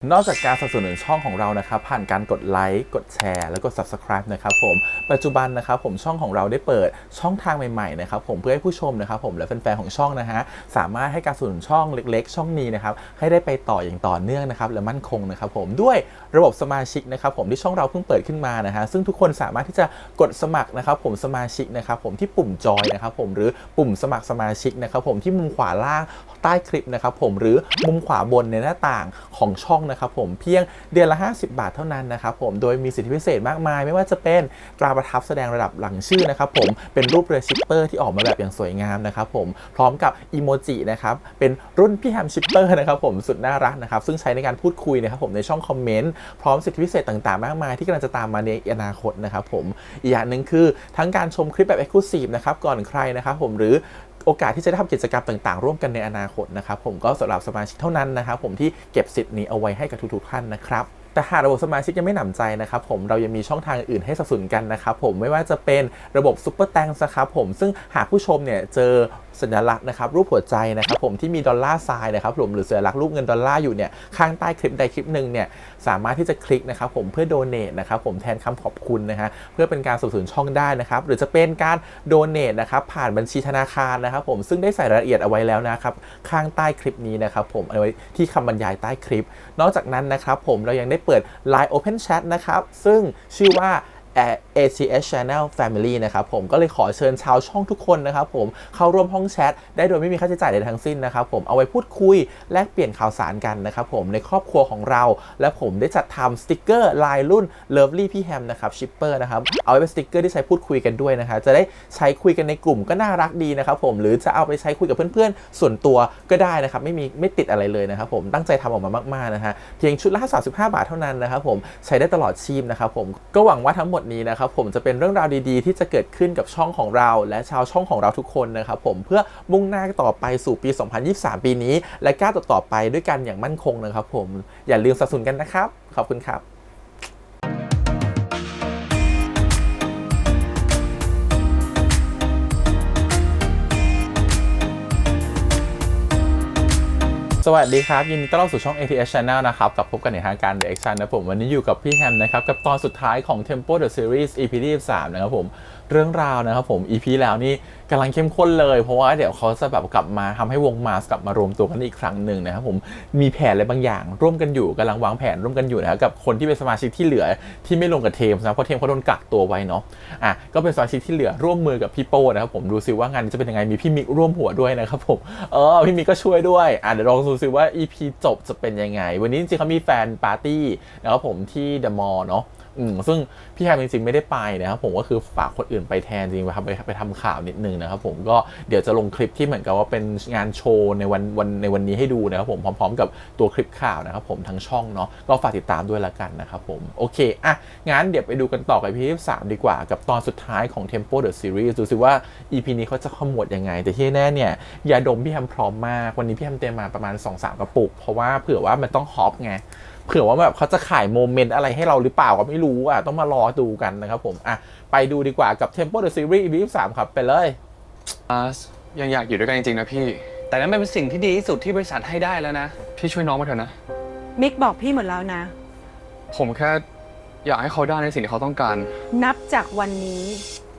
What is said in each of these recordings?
นอกจากการสนับสนุนช่องของเรานะครับผ่านการกดไลค์กดแชร์แล้วก็ Subscribe นะครับผมปัจจุบันนะครับผมช่องของเราได้เปิดช่องทางใหม่ๆนะครับผมเพื่อให้ผู้ชมนะครับผมและแฟนๆของช่องนะฮะสามารถให้การสนับสนุนช่องเล็กๆช่องนี้นะครับให้ได้ไปต่ออย่างต่อเนื่องนะครับและมั่นคงนะครับผมด้วยระบบสมาชิกนะครับผมที่ช่องเราเพิ่งเปิดขึ้นมานะฮะซึ่งทุกคนสามารถที่จะกดสมัครนะครับผมสมาชิกนะครับผมที่ปุ่มจอยนะครับผมหรือปุ่มสมัครสมาชิกนะครับผมที่มุมขวาล่างใต้คลิปนะครับผมหรือมุมขวาบนในหน้าต่างของช่องนะครับผมเพียงเดือนละ50 บาทเท่านั้นนะครับผมโดยมีสิทธิพิเศษมากมายไม่ว่าจะเป็นตราประทับแสดงระดับหลังชื่อนะครับผมเป็นรูปเรือชิปเปอร์ที่ออกมาแบบอย่างสวยงามนะครับผมพร้อมกับอีโมจินะครับเป็นรุ่นพี่แฮมชิปเปอร์นะครับผมสุดน่ารักนะครับซึ่งใช้ในการพูดคุยนะครับผมในช่องคอมเมนต์พร้อมสิทธิพิเศษต่างๆมากมายที่กำลังจะตามมาในอนาคตนะครับผมอีกอย่างหนึ่งคือทั้งการชมคลิปแบบ Exclusive นะครับก่อนใครนะครับผมหรือโอกาสที่จะได้ทำกิจกรรมต่างๆร่วมกันในอนาคตนะครับผมก็สำหรับสมาชิกเท่านั้นนะครับผมที่เก็บสิทธิ์นี้เอาไว้ให้กับทุกๆท่านนะครับแต่หากระบบสมาชิกยังไม่หนำใจนะครับผมเรายังมีช่องทางอื่นให้สนับสนุนกันนะครับผมไม่ว่าจะเป็นระบบซุปเปอร์แตงนะครับผมซึ่งหากผู้ชมเนี่ยเจอสัญลักษณ์นะครับรูปหัวใจนะครับผมที่มีดอลลาร์ทรายนะครับผมหรือสัญลักษณ์รูปเงินดอลลาร์อยู่เนี่ยข้างใต้คลิปใดคลิปหนึ่งเนี่ยสามารถที่จะคลิกนะครับผมเพื่อโดเนทนะครับผมแทนคำขอบคุณนะฮะเพื่อเป็นการสนับสนุนช่องได้นะครับหรือจะเป็นการโดเนทนะครับผ่านบัญชีธนาคารนะครับผมซึ่งได้ใส่รายละเอียดเอาไว้แล้วนะครับข้างใต้คลิปนี้นะครับผมเอาไว้ที่คำบรรยายใต้คลิปนอกจากนั้นนะครับผมเรายังได้เปิด Line Open Chat นะครับซึ่งชื่อว่า ACS Channel Family นะครับผมก็เลยขอเชิญชาวช่องทุกคนนะครับผมเข้าร่วมห้องแชทได้โดยไม่มีค่าใช้จ่ายใดทั้งสิ้นนะครับผมเอาไว้พูดคุยแลกเปลี่ยนข่าวสารกันนะครับผมในครอบครัวของเราและผมได้จัดทำสติกเกอร์ลายรุ่น Lovely พี่แฮมนะครับชิปเปอร์นะครับเอาไว้เป็นสติกเกอร์ที่ใช้พูดคุยกันด้วยนะฮะจะได้ใช้คุยกันในกลุ่มก็น่ารักดีนะครับผมหรือจะเอาไปใช้คุยกับเพื่อนๆส่วนตัวก็ได้นะครับไม่ติดอะไรเลยนะครับผมตั้งใจทำออกมามากๆนะฮะเพียงชุดละ35 บาทเท่านั้นนะครับผมใช้ได้ตลอดชีพนะครับผมก็หวังว่าทั้งหมดนี้นะครับผมจะเป็นเรื่องราวดีๆที่จะเกิดขึ้นกับช่องของเราและชาวช่องของเราทุกคนนะครับผมเพื่อมุ่งหน้าต่อไปสู่ปี 2023 ปีนี้และก้าวต่อไปด้วยกันอย่างมั่นคงนะครับผมอย่าลืมสนับสนุนกันนะครับขอบคุณครับสวัสดีครับยินดีต้อนรับสู่ช่อง ATS Channel นะครับกับพบกันในทางการ Reaction นะผมวันนี้อยู่กับพี่แฮมนะครับกับตอนสุดท้ายของ Tempo the Series EP ที่13นะครับผมเรื่องราวนะครับผม EP แล้วนี่กำลังเข้มข้นเลยเพราะว่าเดี๋ยวเขาจะแบบกลับมาทำให้วงมาสกลับมารวมตัวกันอีกครั้งหนึ่งนะครับผมมีแผนอะไรบางอย่างร่วมกันอยู่กำลังวางแผนร่วมกันอยู่นะครับกับคนที่เป็นสมาชิกที่เหลือที่ไม่ลงกับเทมนะเพราะเทมเขาโดนกักตัวไว้เนาะก็เป็นสมาชิกที่เหลือร่วมมือกับพี่โป้นะครับผมดูซิว่างานนี้จะเป็นยังไงมีพี่มิกร่วมหัวด้วยนะครับผมพี่มิกก็ช่วยด้วยเดี๋ยวลองดูซิว่า EP จบจะเป็นยังไงวันนี้จริงๆเขามีแฟนปาร์ตี้นะครับผมที่เดอะมอลล์เนาะซึ่งพี่แฮมจริงๆไม่ได้ไปนะครับผมก็คือฝากคนอื่นไปแทนจริงๆไปทำข่าวนิดนึงนะครับผมก็เดี๋ยวจะลงคลิปที่เหมือนกับว่าเป็นงานโชว์ในวันนี้ให้ดูนะครับผมพร้อมๆกับตัวคลิปข่าวนะครับผมทั้งช่องเนาะก็ฝากติดตามด้วยละกันนะครับผมโอเคงั้นเดี๋ยวไปดูกันต่อกับ EP ที่3ดีกว่ากับตอนสุดท้ายของ Tempo the Series ดูสิว่า EP นี้เขาจะขมวดยังไงแต่ที่แน่เนี่ยยาดมพี่แฮมพร้อมมากวันนี้พี่แฮมเตรียมมาประมาณ 2-3 กระปุกเพราะว่าเผื่อว่ามันต้องฮอปไงเผื่อว่าแบบเขาจะขายโมเมนต์อะไรให้เราหรือเปล่าก็ไม่รู้ต้องมารอดูกันนะครับผมไปดูดีกว่ากับ Tempo the Series EP 23ครับไปเลยยังอยากอยู่ด้วยกันจริงๆนะพี่แต่นั่นเป็นสิ่งที่ดีที่สุดที่บริษัทให้ได้แล้วนะพี่ช่วยน้องมาเถอะนะมิกบอกพี่หมดแล้วนะผมแค่อยากให้เขาได้ในสิ่งที่เขาต้องการนับจากวันนี้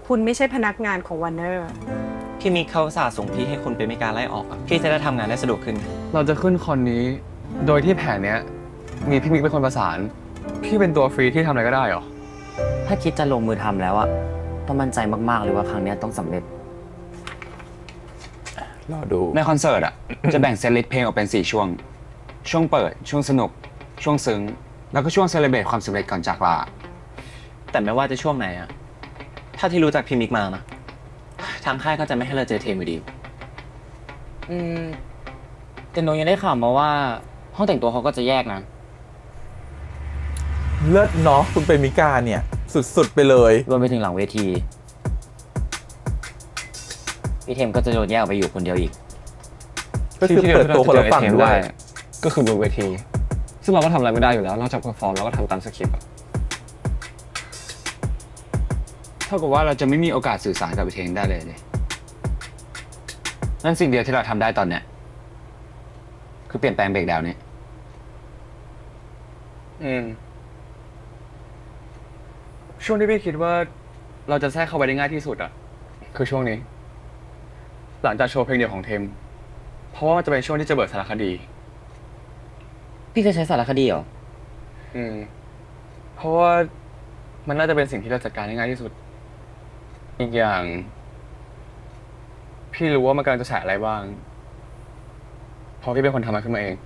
คุณไม่ใช่พนักงานของวอร์เนอร์พี่มิกเขาอุตส่าห์ส่งพี่ให้คุณเป็นไม่การไล่ออกพี่จะได้ทำงานได้สะดวกขึ้นเราจะขึ้นคอนนี้โดยที่แผนเนี้ยมีพี่มิกเป็นคนประสานพี่เป็นตัวฟรีที่ทำอะไรก็ได้เหรอถ้าคิดจะลงมือทำแล้วต้องมั่นใจมากๆเลยว่าครั้งนี้ต้องสำเร็จรอดูในคอนเสิร์ตจะแบ่งเซตลิสต์เพลงออกเป็น4ช่วงเปิดช่วงสนุกช่วงซึ้งแล้วก็ช่วงเซเลบรตความสำเร็จก่อนจากลาแต่ไม่ว่าจะช่วงไหนถ้าที่รู้จักพี่มิกมานะทางค่ายก็จะไม่ให้เราเจอเทมอยู่ดีแต่โนยังได้ข่าวมาว่าห้องแต่งตัวเขาก็จะแยกนะเลิศเนาะคุณเป็นมิกาเนี่ยสุดๆไปเลยรวมไปถึงหลังเวทีพี่เทมก็จะโดนแยกออกไปอยู่คนเดียวอีกก็คือเปิดตัวคนละฝั่งด้วยก็คือบนเวทีซึ่งเราก็ทำอะไรไม่ได้อยู่แล้วนอกจากเพอร์ฟอร์มเราก็ทำตามสคริปต์เท่ากับว่าเราจะไม่มีโอกาสสื่อสารกับเพลงได้เลยนั่นสิ่งเดียวที่เราทำได้ตอนเนี้ยคือเปลี่ยนแปลงเบรกดาวน์นี้ ช่วงที่พี่คิดว่าเราจะแทรกเข้าไปได้ง่ายที่สุดอะคือช่วงนี้ หลังจากโชว์เพลงเดี่ยวของเทม เพราะว่ามันจะเป็นช่วงที่จะเบิดสารคดี พี่จะใช้สารคดีเหรอ เพราะว่ามันน่าจะเป็นสิ่งที่เราจัดการได้ง่ายที่สุด อีกอย่าง พี่รู้ว่ามันกำลังจะแฉอะไรบ้างเพราะพี่เป็นคนทำมันขึ้นมาเอง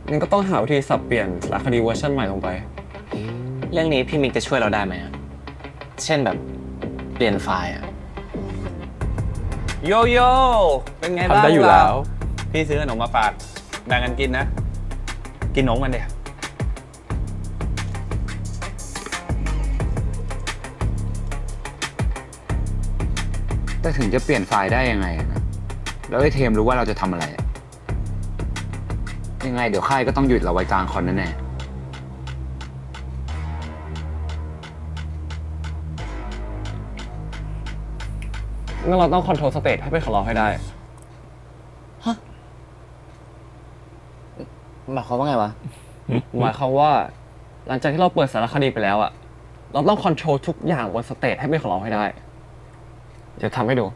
งั้นก็ต้องหาวิธีสับเปลี่ยนสารคดีเวอร์ชันใหม่ลงไป เรื่องนี้พี่มิกจะช่วยเราได้ไหมอะเช่นแบบเปลี่ยนไฟล์อะ โยโย่เป็นไงบ้าง ทำได้อยู่แล้ว พี่ซื้อขนมมาฝากแบ่งกันกินนะ กินนมกันเดี๋ยวแต่ถึงจะเปลี่ยนไฟล์ได้ยังไงอะนะแล้วไอ้เทมรู้ว่าเราจะทำอะไรอะยังไงเดี๋ยวค่ายก็ต้องหยุดเราไว้กลางคอนแน่ๆ งั้นเราต้องคอนโทรลสเตทให้เป็นของเราให้ได้ หมายความว่าไงวะ หมายความว่าหลังจากที่เราเปิดสารคดีไปแล้วอะเราต้องคอนโทรลทุกอย่างบนสเตจให้เป็นของเราให้ได้ เดี๋ยวทำให้ดู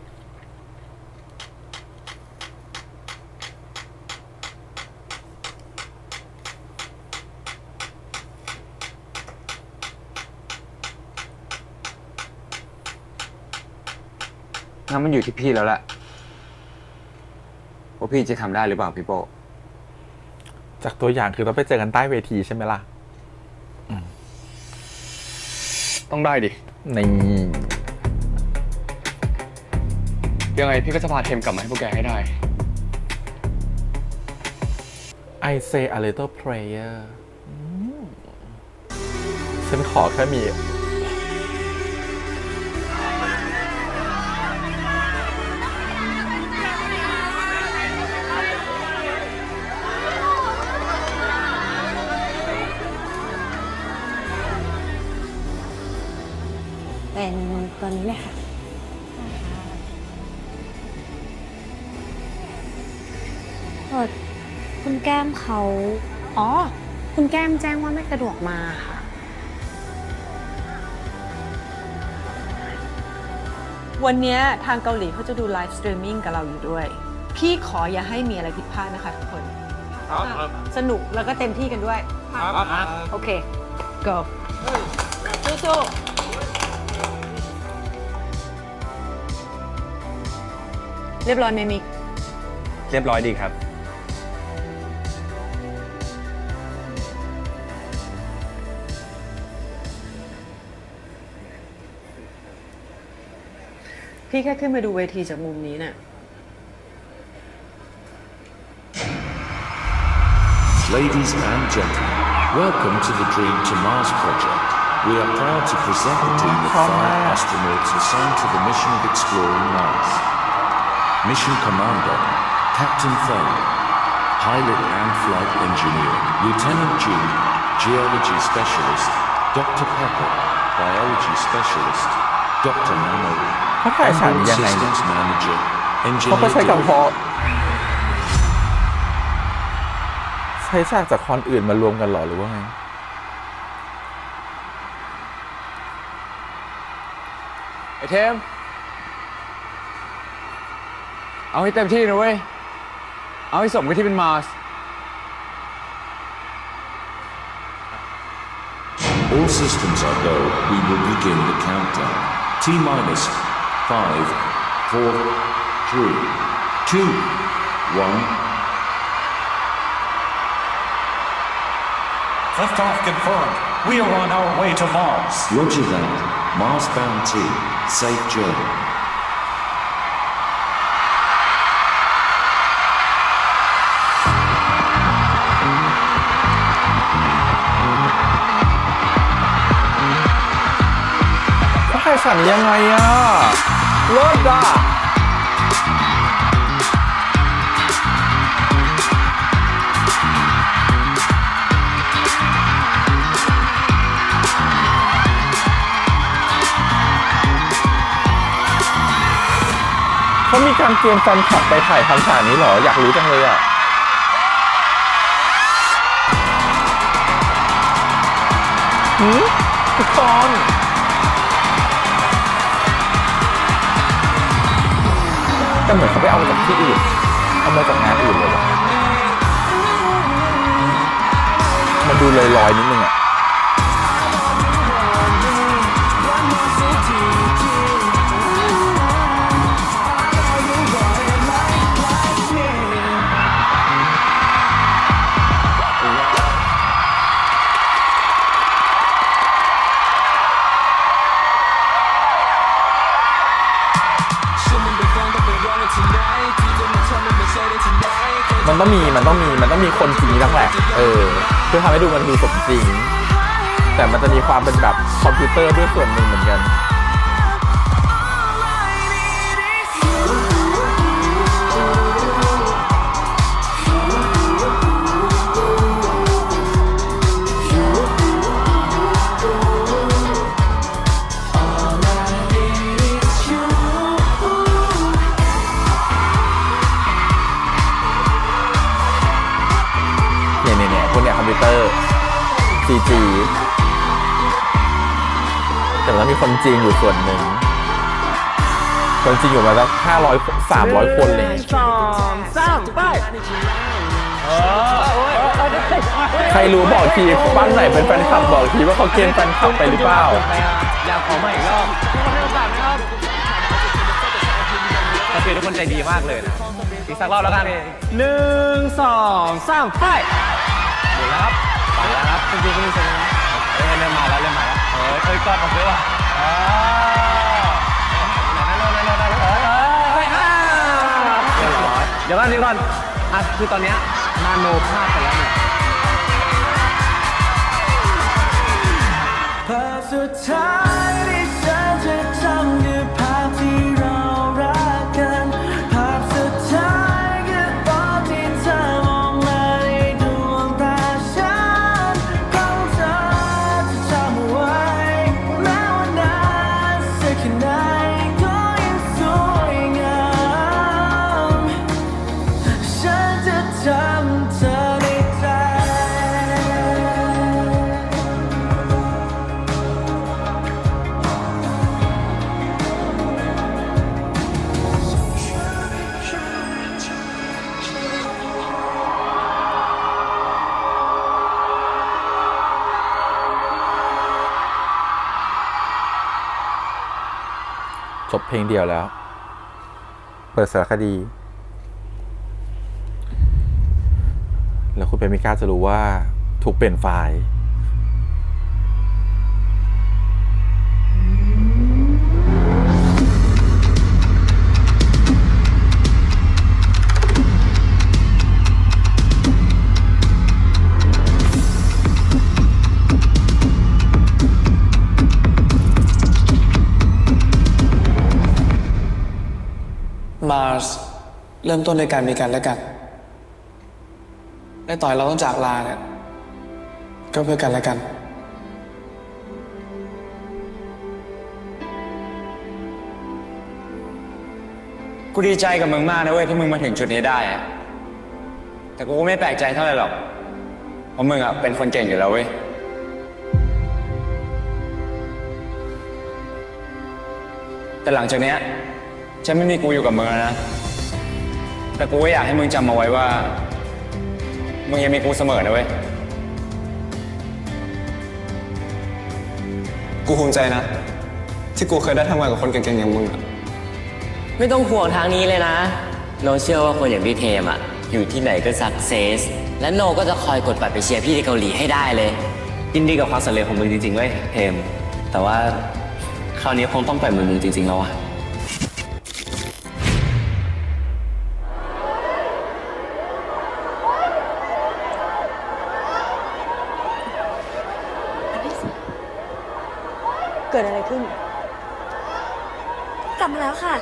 งั้นมันอยู่ที่พี่แล้วแหละว่าพี่จะทำได้หรือเปล่าพี่โป้ จากตัวอย่างคือเราไปเจอกันใต้เวทีใช่ไหมล่ะ ต้องได้ดิ ใน ยังไงพี่ก็จะพาเทมกลับมาให้พวกแกให้ได้ I say a little prayer ฉันขอแค่มี เป็นตัวนี้เลยค่ะคุณแก้มเขาอ๋อ คุณแก้มแจ้งว่าไม่สะดวกมาค่ะ วันนี้ทางเกาหลีเขาจะดูไลฟ์สตรีมมิ่งกับเราอยู่ด้วย พี่ขออย่าให้มีอะไรผิดพลาดนะคะทุกคน สนุกแล้วก็เต็มที่กันด้วย โอเค go สู้ๆเรียบร้อยไหมมิก เรียบร้อยดีครับ พี่แค่ขึ้นมาดูเวทีจากมุมนี้น่ะ Ladies and gentlemen, welcome to the Dream to Mars project. We are proud to present a team of 5 astronauts assigned to the mission of exploring Mars. Mission Commander, Captain Feng. Pilot and Flight Engineer, Lieutenant Jin. Geology Specialist, Dr. Pepper. Biology Specialist, Dr. Nano. เขาถ่ายฉากนี้ Onboard ยังไงเนี่ย Systems Manager, เขาก็ Engineer ใช้กับ Dylan. พอใช้ฉากจากคอนอื่นมารวมกันเหรอหรือว่าไง ไอเทม เอาให้เต็มที่นะเว้ย เอาให้สมกับที่เป็นมาร์ส All systems are go. We will begin the countdown. T-minus 5, 4, 3, 2, 1. Liftoff confirmed. We are on our way to Mars. Roger that. Mars-bound team. Safe journey. เขาถ่ายฉากนี้ยังไงอ่ะรถอ่ะ เขามีการเตรียมแฟนคลับไปถ่ายทำฉากนี้เหรอ อยากรู้จังเลยอ่ะ ทุกคนแต่เหมือนเขาไปเอามาจากที่อื่นเอามาจากงานอื่นเลยวะมันดูลอยๆนิดนึงอะมันต้องมีคนจริงตั้งแหละเพื่อทำให้ดูมันดูสมจริง แต่มันจะมีความเป็นแบบคอมพิวเตอร์ด้วยส่วนหนึ่งเหมือนกันพวกเนี้ยคอมพิวเตอร์ CG แต่มันต้องมีคนจริงอยู่ส่วนหนึ่งคนจริงอยู่มาสัก500-300 คนเลยใครรู้บอกทีบ้านไหนเป็นแฟนคลับบอกทีว่าเขาเกณฑ์แฟนคลับไปหรือเปล่าอยากขอมาอีกรอบแต่ทุกคนใจดีมากเลยนะอีกสักรอบแล้วกัน1 2 3ไปหมดแล้วครับไปแล้วครับจริงๆก็มีเซนนะเริ่มมาแล้วกอดผมด้วยว่ะเดี๋ยวก่อนคือตอนเนี้ยนาโนพลาดไปแล้วภาพสุดท้ายที่ฉันจะจำคือภาพที่เรารักกันภาพสุดท้ายคือตอนที่เธอมองมาในดวงตาฉันของเธอจะจำไว้แม้ว่านานสักแค่ไหนก็ยังสวยงามฉันจะจำเธอในใจ จบเพลงเดียวแล้ว เปิดสารคดี แล้วคุณเปมิก้าจะรู้ว่าถูกเปลี่ยนไฟล์ Mars เริ่มต้นในการมีกันและกันและต่อยเราต้องจากลาเนี่ยก็เพื่อกันและกัน กูดีใจกับมึงมากนะเว้ยที่มึงมาถึงจุดนี้ได้อะแต่กูก็ไม่แปลกใจเท่าไหร่หรอกเพราะมึงอะเป็นคนเก่งอยู่แล้วเว้ยแต่หลังจากเนี้ยฉันไม่มีกูอยู่กับมึงแล้วนะแต่กูก็อยากให้มึงจำเอาไว้ว่ามึงยังมีกูเสมอนะเว้ยกูภูมิใจนะที่กูเคยได้ทำงานกับคนเก่งๆอย่างมึง ไม่ต้องห่วงทางนี้เลยนะโนเชื่อว่าคนอย่างพี่เทมอ่ะอยู่ที่ไหนก็สักเซสและโนก็จะคอยกดบัตรไปเชียร์พี่ที่เกาหลีให้ได้เลยยินดีกับความสำเร็จของมึงจริงๆเว้ยเทมแต่ว่าคราวนี้คงต้องปล่อยมือมึงจริงๆแล้วอะเกิดอะไรขึ้น กลับมาแล้วค่ะ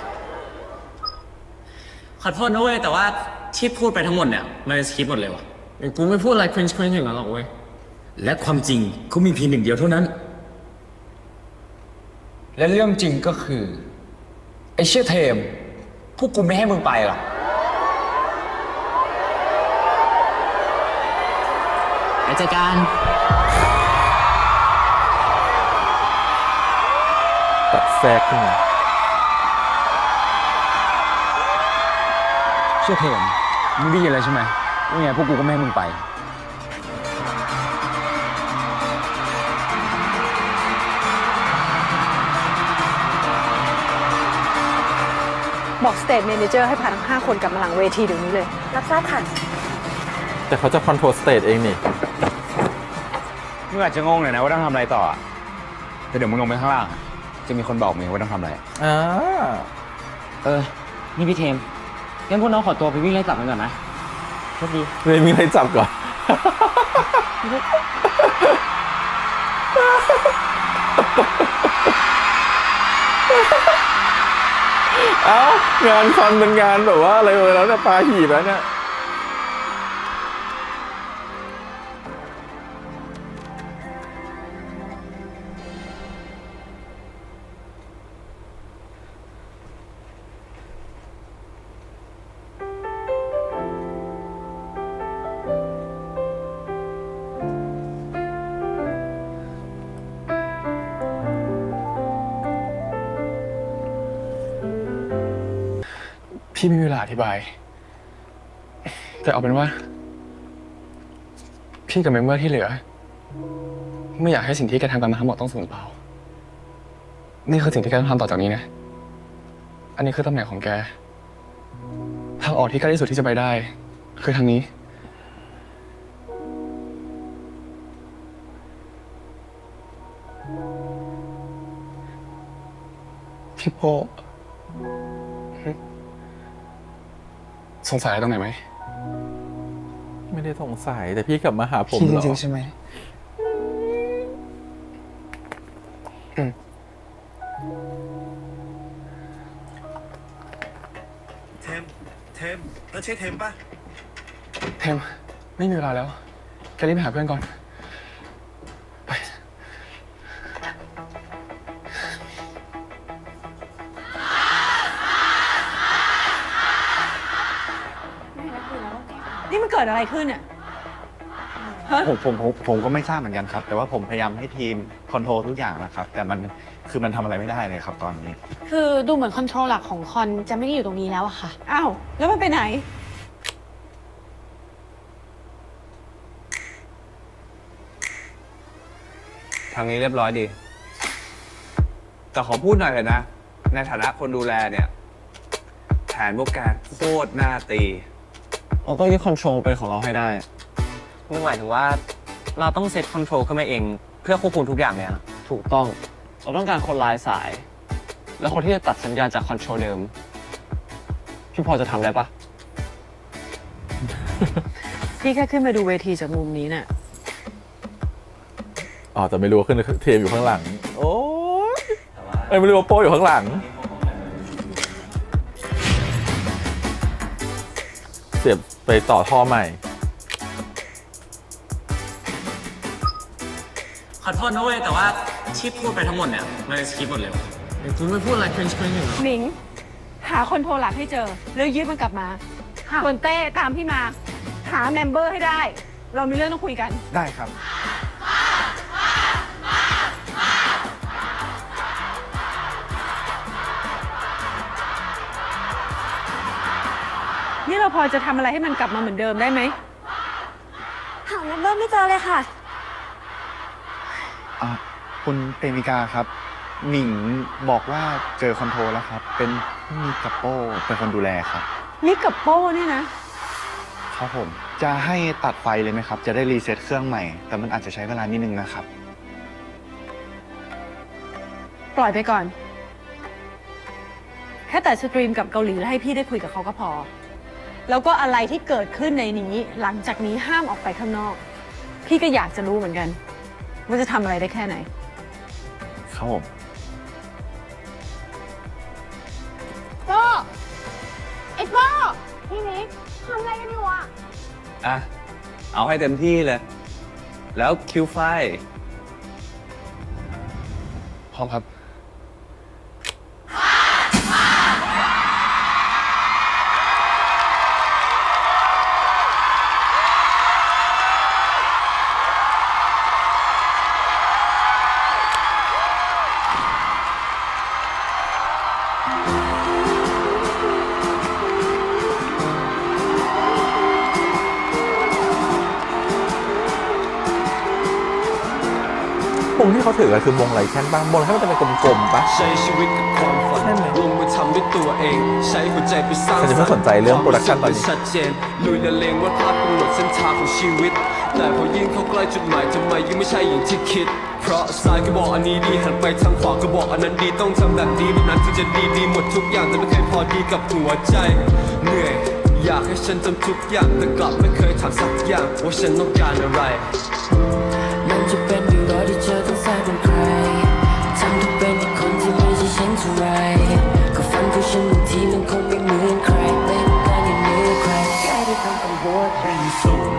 ขอโทษนะเว้ยแต่ว่าที่พูดไปทั้งหมดเนี่ยมันเป็นสคริปต์หมดเลยวะกูไม่พูดอะไรครินช์อย่างนั้นหรอกเว้ยและความจริงเขามีเพียงหนึ่งเดียวเท่านั้น และเรื่องจริงก็คือไอ้เชี่ยเทมพวกกูไม่ให้มึงไปหรอก ไปจัดการ ตัดแทรกขึ้นมา เชื่อเทมมึงได้ยินอะไรใช่ไหมว่าไงพวกกูก็ไม่ให้มึงไป บอกสเตจเมเนเจอร์ให้พาทั้ง5 คนกลับมาหลังเวทีเดี๋ยวนี้เลย รับทราบค่ะ แต่เขาจะคอนโทรลสเตจเองนี่ มึงอาจจะงงเลยนะว่าต้องทำอะไรต่ออะแต่เดี๋ยวมึงลงไปข้างล่างอะจะมีคนบอกมึงว่าต้องทำอะไร อ่า นี่พี่เทมงั้นพวกน้องขอตัวไปวิ่งไล่จับมันก่อนนะโชคดี เลยมีอะไรจับก่อน เอ้างานคอนเป็นงานแบบว่าอะไรเลยแล้วเนี่ยปลาหีบแล้วเนี่ย พี่ไม่มีเวลาอธิบาย แต่เอาเป็นว่า พี่กับเมมเบอร์ที่เหลือ ไม่อยากให้สิ่งที่แกทำกันมาทั้งหมดต้องสูญเปล่า นี่คือสิ่งที่แกต้องทำต่อจากนี้นะ อันนี้คือตำแหน่งของแก ทางออกที่ใกล้ที่สุดที่จะไปได้ คือทางนี้ พี่โป้สงสัยอะไรตรงไหนไหม ไม่ได้สงสัยแต่พี่กลับมาหาผม พี่ เหรอ จริงๆใช่ไหม เทมนั่นใช่เทมป่ะ เทม ไม่มีเวลาแล้ว แกรีบไปหาเพื่อนก่อน ไป นี่มันเกิดอะไรขึ้นอ่ะ ผมก็ไม่ทราบเหมือนกันครับ แต่ว่าผมพยายามให้ทีมคอนโทรลทุกอย่างนะครับ แต่มันทำอะไรไม่ได้เลยครับตอนนี้ คือดูเหมือนคอนโทรลหลักของคอนจะไม่ได้อยู่ตรงนี้แล้วอะค่ะ อ้าว แล้วมันไปไหน ทางนี้เรียบร้อยดี แต่ขอพูดหน่อยเลยนะ ในฐานะคนดูแลเนี่ยแผนพวกแกโคตรน่าตี เราต้องยึดคอนโทรลเป็นของเราให้ได้นี่หมายถึงว่าเราต้องเซตคอนโทรลขึ้นมาเองเพื่อควบคุมทุกอย่างเนี่ยถูกต้อง เราต้องการคนลายสาย แล้วคนที่จะตัดสัญญาณจากคอนโทรลเดิม พี่พอจะทำได้ปะ พี่แค่ขึ้นมาดูเวทีจากมุมนี้น่ะ อ๋อแต่ไม่รู้ว่าขึ้นเทมอยู่ข้างหลัง โอ้ยไม่รู้ว่าโป้อยู่ข้างหลัง เสียบไปต่อท่อใหม่ ขอโทษนะเว้ยแต่ว่าที่พูดไปทั้งหมดเนี่ยมันสคริปต์หมดเลยเดี๋ยวคุณไม่พูดอะไรคริ้งๆอยู่ หนิง หาคนโทรหลักให้เจอ แล้วยึดมันกลับมาส่วนเต้ตามพี่มา หาเมมเบอร์ให้ได้ เรามีเรื่องต้องคุยกัน ได้ครับ นี่เราพอจะทำอะไรให้มันกลับมาเหมือนเดิมได้ไหม หาเมมเบอร์ไม่เจอเลยค่ะ คุณเปมิกาครับ หนิงบอกว่าเจอคอนโทรลแล้วครับ เป็นมีกับโป้เป็นคนดูแลครับ นี่กับโป้เนี่ยนะ ครับผม จะให้ตัดไฟเลยไหมครับ จะได้รีเซ็ตเครื่องใหม่ แต่มันอาจจะใช้เวลานิดนึงนะครับ ปล่อยไปก่อน แค่แต่สตรีมกับเกาหลีแล้วให้พี่ได้คุยกับเขาก็พอ แล้วก็อะไรที่เกิดขึ้นในนี้ หลังจากนี้ห้ามออกไปข้างนอก พี่ก็อยากจะรู้เหมือนกัน ว่าจะทำอะไรได้แค่ไหน ครับผม โป้ไอ้โป้พี่นิกทำอะไรกันอยู่อะ อ่ะ เอาให้เต็มที่เลย แล้วคิวไฟ พร้อมครับ งที่เขาถือกันคือมงไรแค่นบ้างมงไรแค่นมันจะเป็นกลมๆปะ ใช้ชีวิตกับความฝัน ใช่ไหม ลงมือทำด้วยตัวเอง ใช้หัวใจไปสร้าง ฉันจะไม่สนใจเรื่องโปรดักชั่นตอนนี้ ชัดเจนลุยละเลงว่าภาพกำหนดเส้นทางของชีวิต แต่พอยิ่งเข้าใกล้จุดหมายทำไมยังไม่ใช่อย่างที่คิด เพราะซ้ายก็บอกอันนี้ดีหันไปทางขวาก็บอกอันนั้นดีต้องทำแบบนี้แบบนั้นถึงจะดีหมดทุกอย่างแต่ไม่เคยพอดีกับหัวใจเหนื่อยอยากให้ฉันทำทุกอย่างแต่กลับไม่เคยถามสักอย่างว่าฉันต้องการอะไรมันจะเป็นอยู่รอที่เธอต้องสร้างเป็นใครทำทุกเป็นอีกคนที่ไม่ใช่ฉันเท่าไรก็ฝันของฉันบางทีมันคงไม่เหมือนใครไม่ต้องการอย่างเหนือใครแค่ได้ทำกับหัวใจสูง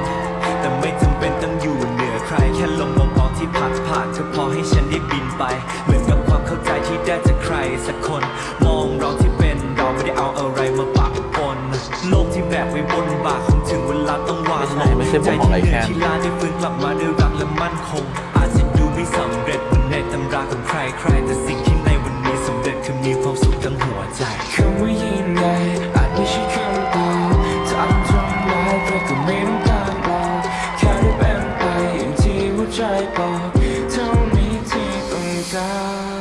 แต่ไม่จำเป็นต้องอยู่เหนือใครแค่ลมมองที่พัดผ่านก็พอให้ฉันได้บินไปเหมือนกับความเข้าใจที่ได้จากใครสักคนมองเราที่เป็นเราไม่ได้เอาอะไรมาปะปนโลกที่แบกไว้บนบ่าคงถึงเวลาต้องวางลง ไม่ใช่ผมของไรแค่น ที่ลาได้ฟื้นกลับมาด้วยรักและมั่นคงอาจจะดูไม่สำเร็จเหมือนในตำราของใครแต่สิ่งที่ในวันนี้สำเร็จคือมีความสุขทั้งหัวใจคำว่ายิ่งใหญ่อาจไม่ใช่คำตอบจะอ่านตรงไลน์แต่ก็ไม่ต้องการบอกแค่ได้เป็นไปอย่างที่หัวใจบอกเท่านี้ที่ต้องการ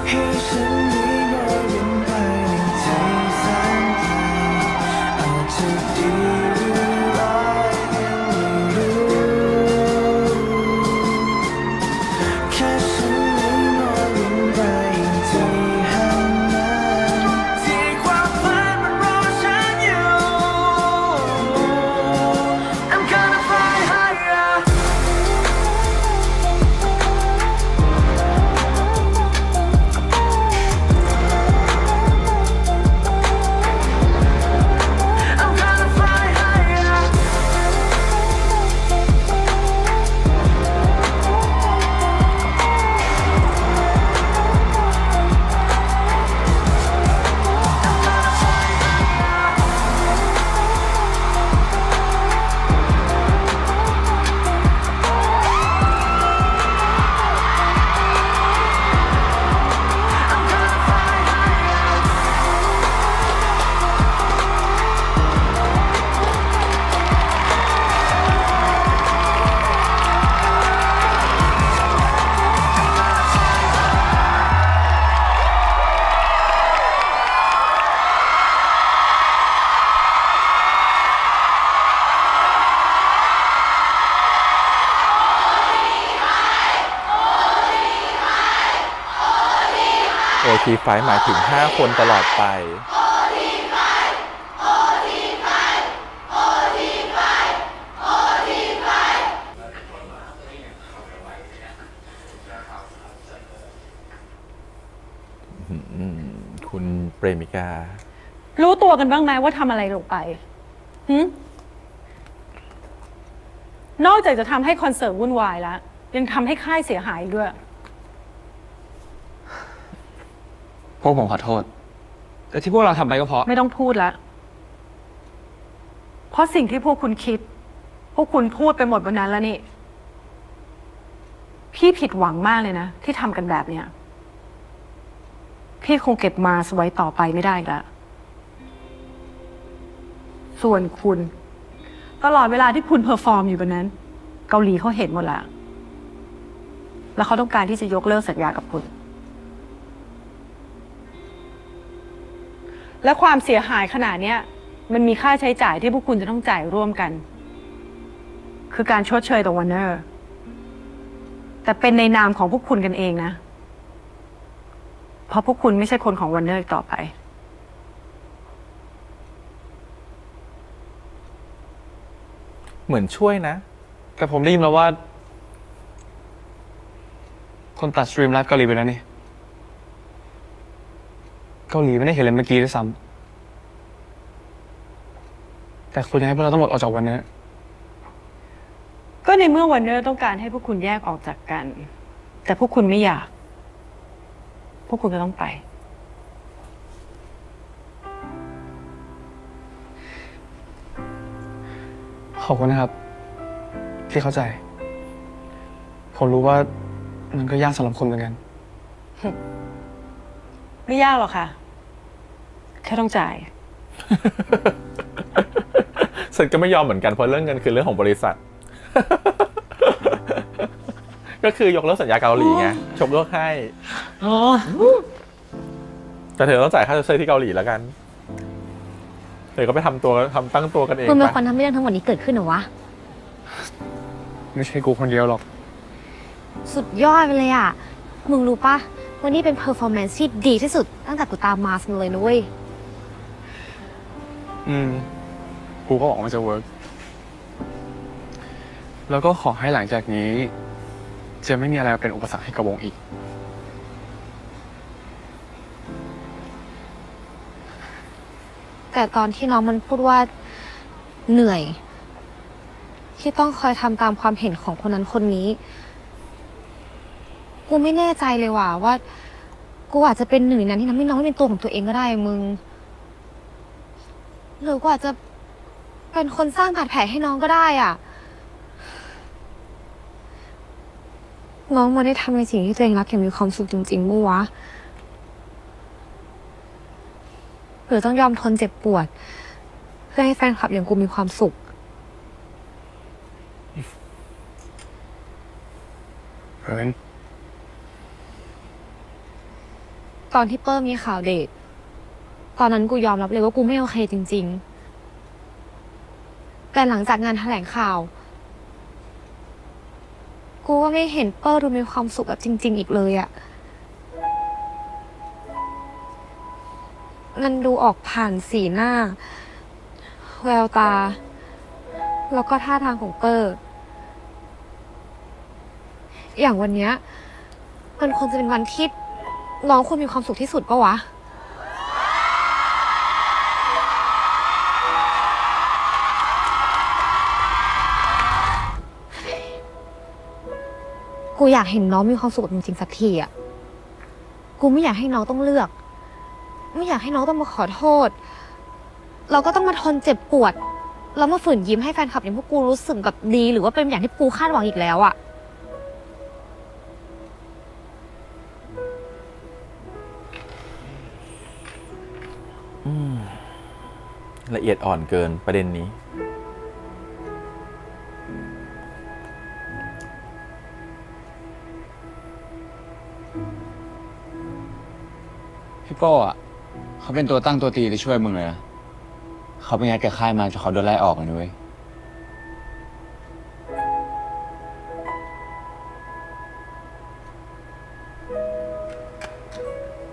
ให้ฉันมีรอยยิ้มภายในใจแสนไกลอาจจะดีหรือร้ายยังไม่รู้แค่ฉันมีรอยยิ้มภายในใจแห่งนั้นที่ความฝันมันรอฉันอยู่ I'm gonna fly higher I'm gonna fly higher โอทีไฟหมายถึง 5 คนตลอดไป คุณเปรมิกา รู้ตัวกันบ้างไหมว่าทำอะไรลงไปนอกจากจะทำให้คอนเสิร์ตวุ่นวายแล้ว ยังทำให้ค่ายเสียหายอีกด้วย พวกผมขอโทษ แต่ที่พวกเราทำไปก็เพราะ ไม่ต้องพูดแล้ว เพราะสิ่งที่พวกคุณคิด พวกคุณพูดไปหมดบนนั้นแล้วนี่ พี่ผิดหวังมากเลยนะ ที่ทำกันแบบเนี้ย พี่คงเก็บมาสไว้ต่อไปไม่ได้อีกแล้ว ส่วนคุณ ตลอดเวลาที่คุณเพอร์ฟอร์มอยู่บนนั้น เกาหลีเขาเห็นหมดแล้ว แล้วเขาต้องการที่จะยกเลิกสัญญากับคุณ และความเสียหายขนาดเนี้ย มันมีค่าใช้จ่ายที่พวกคุณจะต้องจ่ายร่วมกัน คือการชดเชยต่อวอร์เนอร์ แต่เป็นในนามของพวกคุณกันเองนะ เพราะพวกคุณไม่ใช่คนของวอร์เนอร์อีกต่อไป เหมือนช่วยนะ แต่ผมได้ยินมาว่า คนตัดสตรีมไลฟ์เกาหลีไปแล้วนี่ เกาหลีไม่ได้เห็นเลยเมื่อกี้ด้วยซ้ำแต่คุณยังให้พวกเราต้องหมดออกจากวันนี้ ก็ในเมื่อวอร์เนอร์ต้องการให้พวกคุณแยกออกจากกัน แต่พวกคุณไม่อยาก พวกคุณก็ต้องไป ขอบคุณนะครับ ที่เข้าใจ ผมรู้ว่ามันก็ยากสำหรับคุณเหมือนกัน ไม่ยากหรอกค่ะ แค่ต้องจ่าย ฉันก็ไม่ยอมเหมือนกันเพราะเรื่องเงินคือเรื่องของบริษัท ก็คือยกเลิกสัญญาเกาหลีไงชกเลิกให้แต่เธอต้องจ่ายค่าชดเชยที่เกาหลีแล้วกันเธอก็ไปทำตั้งตัวกันเอง มึงเป็น ไป คนทำให้เรื่องทั้งหมดนี้เกิดขึ้นเหรอวะ ไม่ใช่กูคนเดียวหรอก สุดยอดไปเลยอ่ะ มึงรู้ปะวันนี้เป็นเพอร์ฟอร์แมนซ์ที่ดีที่สุดตั้งแต่กูตามมาสมาเลยนะเว้ย กูก็หวังว่าจะเวิร์กแล้วก็ขอให้หลังจากนี้จะไม่มีอะไรเป็นอุปสรรคให้กับวงอีก แต่ตอนที่น้องมันพูดว่าเหนื่อย ที่ต้องคอยทำตามความเห็นของคนนั้นคนนี้ กูไม่แน่ใจเลยว่ากูอาจจะเป็นหนึ่งในนั้นที่ทำให้น้องไม่เป็นตัวของตัวเองก็ได้มึงหรือกูอาจจะเป็นคนสร้างบาดแผลให้น้องก็ได้อ่ะ น้องมาได้ทำในสิ่งที่ตัวเองรักอย่างมีความสุขจริงๆมั้วะหรือต้องยอมทนเจ็บปวด เพื่อให้แฟนคลับอย่างกูมีความสุข เอิญ ตอนที่เปิ้ลมีข่าวเดทตอนนั้นกูยอมรับเลยว่ากูไม่โอเคจริงๆแต่หลังจากงานแถลงข่าว กูก็ไม่เห็นเปิ้ลดูมีความสุขแบบจริงๆอีกเลยอะมันดูออกผ่านสีหน้า แววตา แล้วก็ท่าทางของเปิ้ลอย่างวันเนี้ยมันควรจะเป็นวันที่น้องควรมีความสุขที่สุดปะวะ กูอยากเห็นน้องมีความสุขจริงๆสักทีอ่ะ กูไม่อยากให้น้องต้องเลือก ไม่อยากให้น้องต้องมาขอโทษ เราก็ต้องมาทนเจ็บปวด แล้วมาฝืนยิ้มให้แฟนคลับอย่างพวกกูรู้สึกแบบดีหรือว่าเป็นอย่างที่กูคาดหวังอีกแล้วอ่ะ ละเอียดอ่อนเกินประเด็นนี้ พี่โป้อะเขาเป็นตัวตั้งตัวตีที่ช่วยมึงเลยนะเขาเป็นไงแกค่ายมาจนเขาโดนไล่ออกเลยนะเว้ย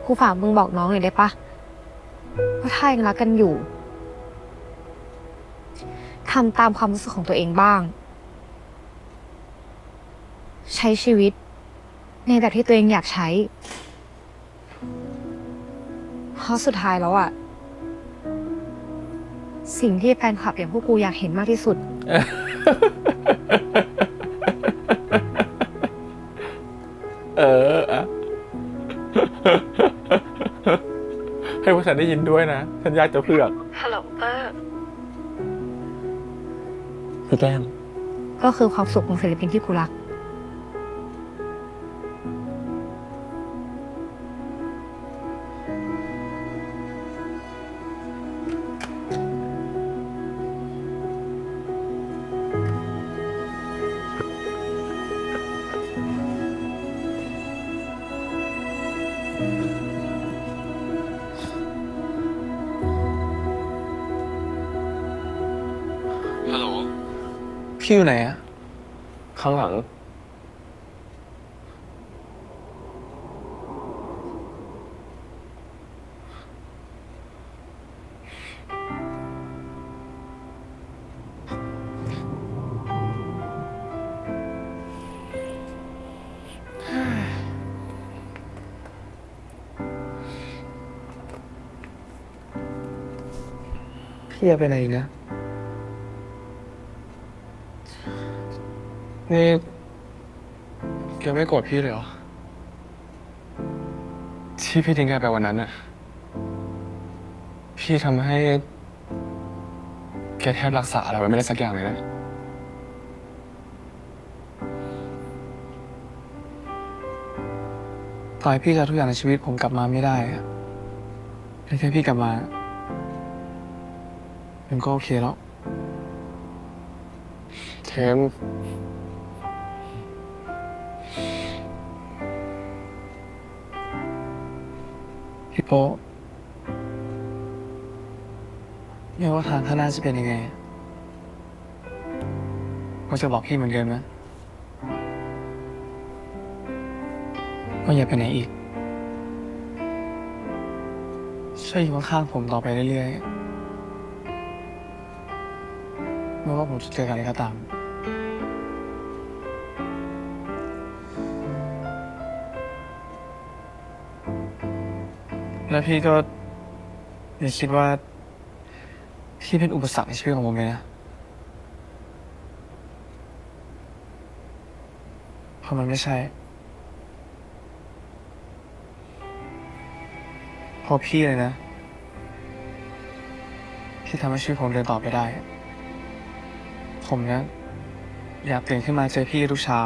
กูฝากมึงบอกน้องหน่อยได้ปะว่าถ้ายังรักกันอยู่ทำตามความรู้สึกของตัวเองบ้าง ใช้ชีวิตในแบบที่ตัวเองอยากใช้เพราะสุดท้ายแล้วอะสิ่งที่แฟนคลับอย่างพวกกูอยากเห็นมากที่สุด ให้พวกฉันได้ยินด้วยนะ ฉันอยากจะเผือก ฮัลโหลเปอร์ พี่แก้ม ก็คือความสุขของศิลปินที่กูรัก ฮัลโหล พี่อยู่ไหนอะ ข้างหลัง พี่จะไปไหนอีกนะนี่แกไม่โกรธพี่เลยเหรอ ที่พี่ทิ้งแกไปวันนั้นน่ะ พี่ทำให้แกแทบรักษาอะไรไว้ไม่ได้สักอย่างเลยนะ ต่อให้พี่จะเอาทุกอย่างในชีวิตผมกลับมาไม่ได้อะแต่แค่พี่กลับมาผมก็โอเคแล้ว เทม พี่โป๊ะไม่ว่าทางข้างหน้าจะเป็นยังไงผมจะบอกพี่เหมือนเดิมนะว่าอย่าไปไหนอีกช่วยอยู่ข้างๆผมต่อไปเรื่อยๆไม่ว่าผมจะเจออะไรก็ตามแล้วพี่ก็อย่าคิดว่าพี่เป็นอุปสรรคในชีวิตของผมเลยนะเพราะมันไม่ใช่เพราะพี่เลยนะที่ทำให้ชีวิตผมเดินต่อไปได้ ผมนะอยากตื่นขึ้นมาเจอพี่ทุกเช้า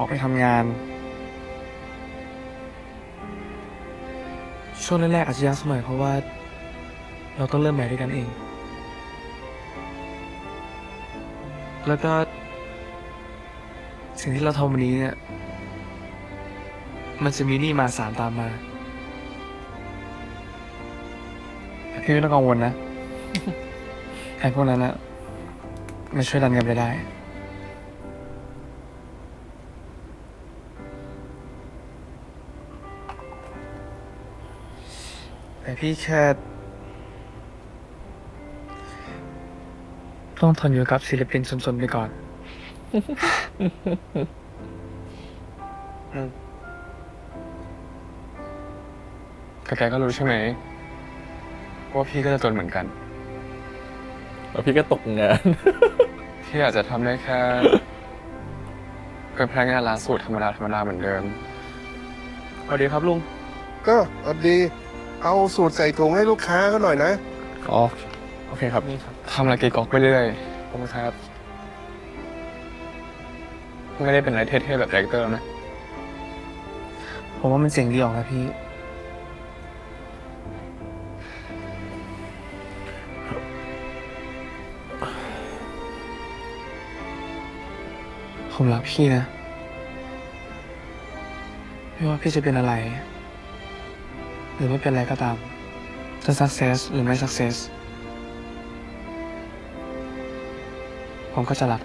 ออกไปทำงานช่วงแรกๆอาจจะยากเสมอเพราะว่าเราต้องเริ่มใหม่ด้วยกันเองแล้วก็สิ่งที่เราทำวันนี้เนี่ยมันจะมีหนี้มหาศาลตามมาแต่พี่ไม่ต้องกังวลนะ ไอ้พวกนั้นนะมันช่วยดันกันไปได้แต่พี่แค่ต้องทนอยู่กับศิลปินสนๆไปก่อน แต่แกก็รู้ใช่ไหมว่าพี่ก็จะจนเหมือนกัน แล้วพี่ก็ตกงาน พี่อาจจะทำได้แค่ เป็นพนักงานร้านสูตรธรรมดาเหมือนเดิม สวัสดีครับลุง ก็ดี เอาสูตรใส่ถุงให้ลูกค้าเขาหน่อยนะ อ๋อ โอเคครับ ทำอะไรเกยกอกไปเรื่อยขอบคุณครับ ไม่ได้เป็นอะไรเท่ๆแบบแรคเตอร์นะ ผมว่ามันเจ๋งดีออกนะพี่ ผมรักพี่นะ ไม่ว่าพี่จะเป็นอะไร หรือไม่เป็นอะไรก็ตาม จะ success หรือไม่ success ผมก็จะรัก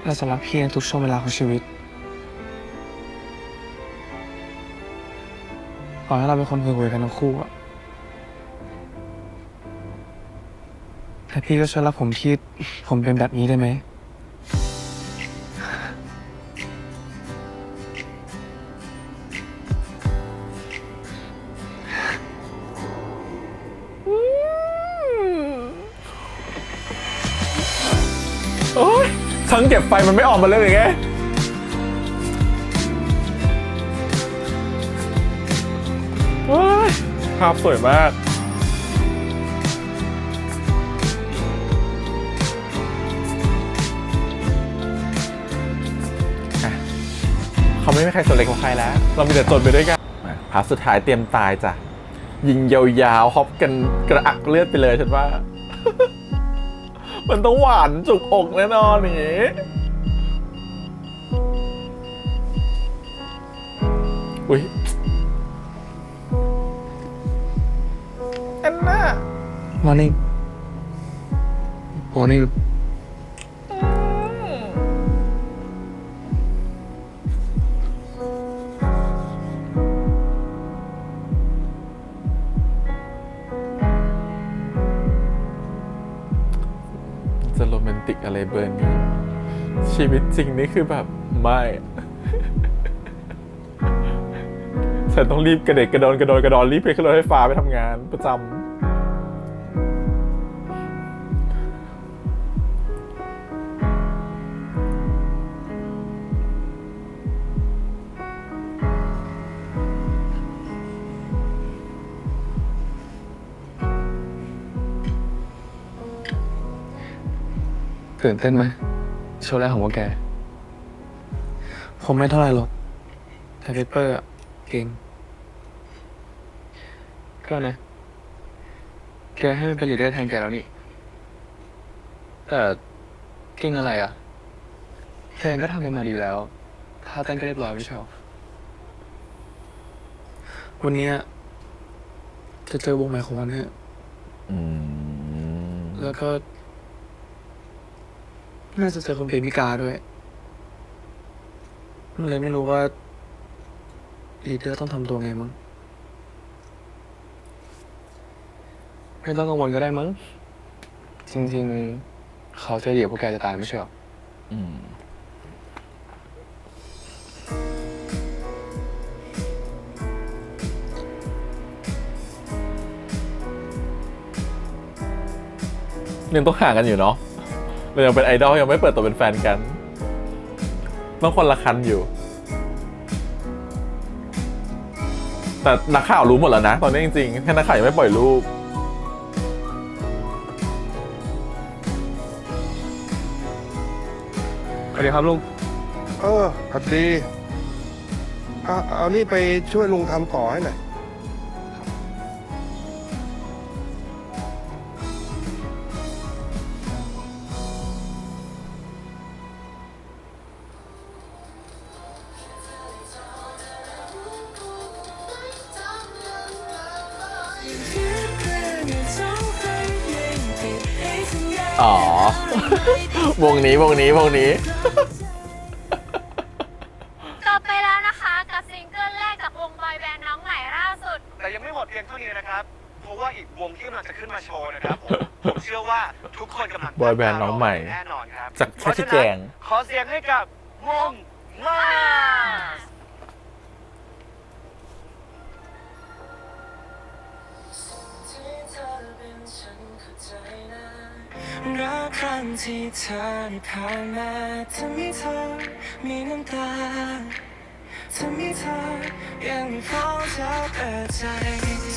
และจะรักพี่ในทุกช่วงเวลาของชีวิตขอให้เราเป็นคนห่วยๆกันทั้งคู่อะแต่พี่ก็ช่วยรักผมที่ผมเป็นแบบนี้ได้ไหม โอ๊ยทั้งเก็บไฟมันไม่ออกมาเลยหรือไงโอ๊ยภาพสวยมากอ่ะเขาไม่มีใครสนเล็กกว่าใครแล้ว เรามีแต่จนไปด้วยกันพาร์ทสุดท้ายเตรียมตายจ้ะ ยิงยาวๆฮอปกันกระอักเลือดไปเลยฉันว่า มันต้องหวานจุกอกแน่นอนอย่างนี้อุ้ยอันน่ะ Morning Morning จะโรแมนติกอะไรเบอร์นี้ ชีวิตจริงนี่คือแบบไม่ ฉันต้องรีบกระเด็กกระดอนรีบไปขึ้นรถไฟฟ้าไปทำงานประจตื่นเต้นไหมโชว์แรกของพวกแก ผมไม่เท่าไหร่หรอกแต่เปเปอร์อะเก่ง ก็นะ แกให้มันเป็นลีดเดอร์แทนแกแล้วนี่ แต่กิ้งอะไรอ่ะแทนก็ทำกันมาดีแล้ว ถ้าเต้นก็เรียบร้อยไม่ใช่หรอวันเนี้ยจะเจอวงใหม่ของวันเนี่ย แล้วก็ น่าจะเจอคนเพลงพิการด้วยเลยไม่รู้ว่าลีดเดอร์ต้องทำตัวไงมั้งไม่ต้องกังวลก็ได้มั้ง จริงๆ เขาใจเดียวพวกแกจะตายไม่ใช่หรอ ยังต้องห่างกันอยู่เนาะเรายังเป็นไอดอลยังไม่เปิดตัวเป็นแฟนกันต้องคนละคันอยู่ แต่นักข่าวรู้หมดแล้วนะ ตอนนี้จริงๆแค่นักข่าวยังไม่ปล่อยรูป สวัสดีครับลุง สวัสดีเอานี่ไปช่วยลุงทำต่อให้หน่อย อ๋อ วงนี้ จบไปแล้วนะคะกับซิงเกิลแรกจากวงบอยแบนด์น้องใหม่ล่าสุด แต่ยังไม่หมดเพียงเท่านี้นะครับ เพราะว่าอีกวงที่กำลังจะขึ้นมาโชว์นะครับผมเชื่อว่าทุกคนกำลัง บอยแบนด์น้องใหม่ แน่นอนครับ จากแค่ที่แกง ขอเสียงให้กับวงมา รักครั้งที่เธอได้ผ่านมาถ้ามีเธอมีน้ำตาถ้ามีเธอยังไม่พอจะเปิดใจ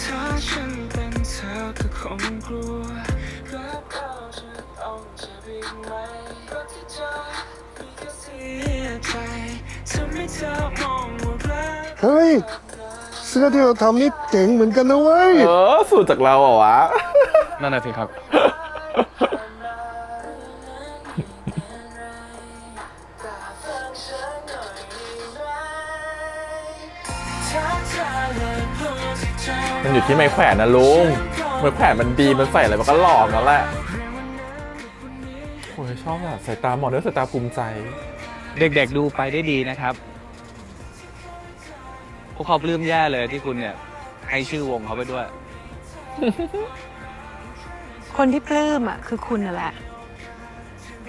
ถ้าฉันเป็นเธอก็คงกลัวรักเราจะต้องเจ็บอีกไหมรักที่เจอมีแค่เสียใจทำให้เธอมองว่ารัก เฮ้ย เสื้อที่เราทำนี่เจ๋งเหมือนกันนะเว้ย สูตรจากเราเหรอวะ นั่นน่ะสิครับ มันอยู่ที่ไม้แขวนนะลุง ไม้แขวนมันดีมันใส่อะไรมันก็หล่อนั่นแหละโอ้ยชอบอะสายตามองด้วยสายตาภูมิใจ เด็กๆดูไปได้ดีนะครับ พวกเขาปลื้มแย่เลยที่คุณเนี่ย ให้ชื่อวงเขาไปด้วย คนที่ปลื้มอ่ะคือคุณนั่นแหละ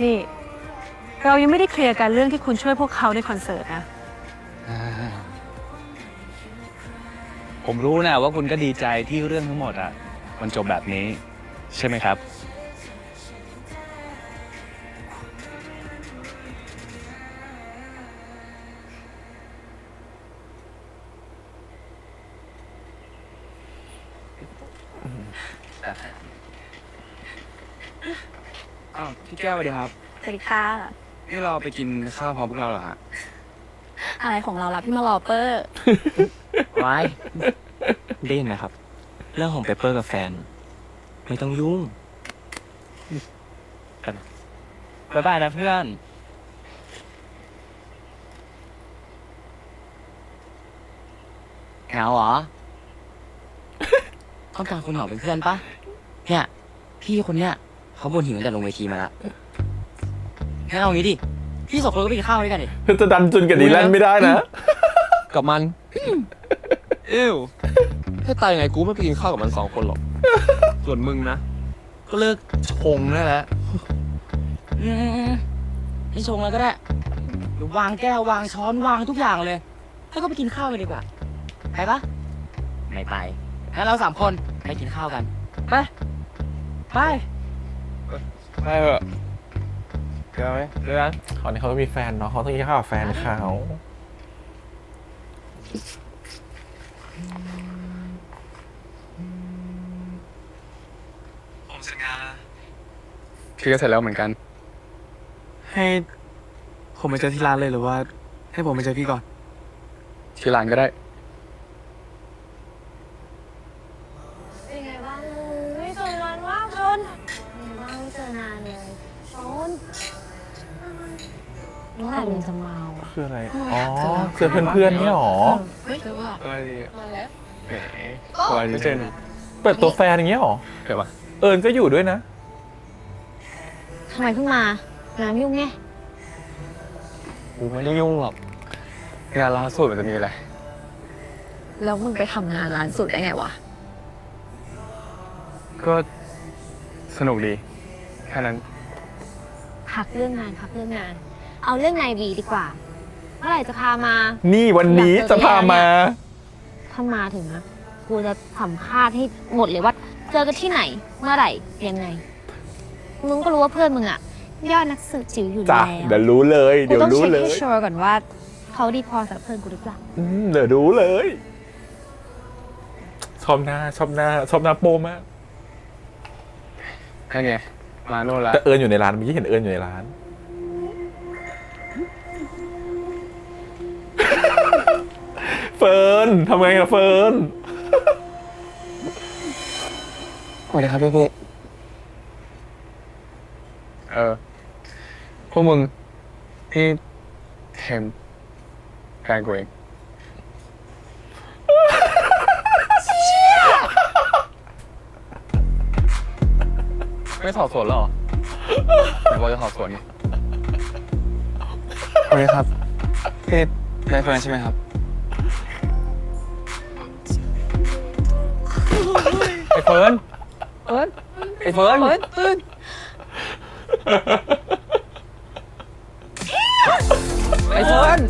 นี่ เรายังไม่ได้เคลียร์กันเรื่องที่คุณช่วยพวกเขาในคอนเสิร์ตนะ ผมรู้นะว่าคุณก็ดีใจที่เรื่องทั้งหมดอ่ะ มันจบแบบนี้ ใช่ไหมครับ อ้าวพี่แก้วสวัสดีครับ สวัสดีค่ะ นี่เราไปกินข้าวพร้อมพวกเราเหรอฮะ อะไรของเราล่ะพี่มารอเปอร์ ไว้ได้ยินไหมครับ เรื่องของเปเปอร์กับแฟน ไม่ต้องยุ่งกันบ๊ายบายนะเพื่อนเหงาเหรอ ต้องการคนเหงาเป็นเพื่อนปะเนี่ยพี่คนเนี้ยเขาบ่นหิวตั้งแต่ลงเวทีมาละงั้นเอางี้ดิพี่สองคนก็ไปกินข้าวด้วยกันดิ จะดันจุนกับดีแลนไม่ได้นะ กับมันอิ้วให้ตายยังไงกูไม่ไปกินข้าวกับมัน2 คนหรอก ส่วนมึงนะ ก็เลิกชงได้แล้ว ให้ชงแล้วก็ได้เดี๋ยววางแก้ววางช้อนวางทุกอย่างเลยแล้วก็ไปกินข้าวกันดีกว่าไปปะไม่ไปงั้นเรา3 คนไปกินข้าวกันไปไป ไปเถอะเดี๋ยวไหมเดี๋ยวนะ ตอนนี้เขาต้องมีแฟนเนาะเขาต้องกินข้าวกับแฟนเขา ผมเสร็จงานแล้วพี่ก็เสร็จแล้วเหมือนกัน ให้ผมไปเจอที่ร้านเลยหรือว่า ให้ผมไปเจอพี่ก่อน ที่ร้านก็ได้ งจะเมา คืออะไร อ๋อเจอเพื่อนๆเนี่ยหรอ เฮ้ยว่า อะไรดี มาแล้ว แหมอะไรดีเจน เปิดตัวแฟนอย่างเงี้ยหรอ เดี๋ยวมา เอิญก็อยู่ด้วยนะ ทำไมเพิ่งมาน้ำยุ่งไง กูไม่ได้ยุ่งหรอกงานล่าสุดมันจะมีอะไร แล้วมึงไปทำงานร้านสุดได้ไงวะ ก็สนุกดีแค่นั้น พักเรื่องงานพักเรื่องงาน เอาเรื่องนายบีดีกว่า เมื่อไหร่จะพามา นี่วันนี้จะพามา ถ้ามาถึงนะกูจะสัมภาษณ์ให้หมดเลยว่า เจอกันที่ไหน เมื่อไหร่ ยังไง มึงก็รู้ว่าเพื่อนมึงอะยอดนักสืบจิ๋วอยู่ จ้ะ แล้ว เดี๋ยวรู้เลย กู เดี๋ยว ต้อง รู้ เช็ค เล ให้ ย ชัวร์ก่อนว่า เขาดีพอสำหรับเพื่อนกูหรือเปล่า เดี๋ยวรู้เลย ชอบหน้าโปมาก แค่ไงมาโน่นละ แต่เอิญอยู่ในร้านเมื่อกี้เห็นเอิญอยู่ในร้าน เฟิร์นทำไงล่ะเฟิร์น สวัสดีครับพี่พวกมึงที่เทมแฟนกูเองไม่สอบสวนหรอไหนบอกจะสอบสวนไงสวัสดีครับพี่นายเฟิร์นใช่ไหมครับไอ้เฟิร์นไอ้เฟิร์นไอ้เฟิร์น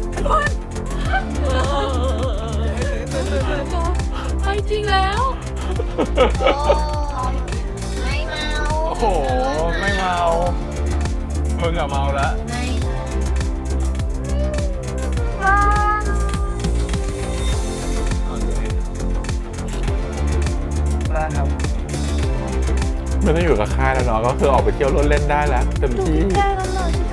ไปจริงแล้ว ไม่เมา โอ้โห ไม่เมามึงอะเมาแล้ว ได้ครับ ไม่ต้องอยู่กับค่ายแล้วเนาะก็คือออกไปเที่ยวรถเล่นได้แล้วเต็มที่ ได้แล้วเหรอใช่ไห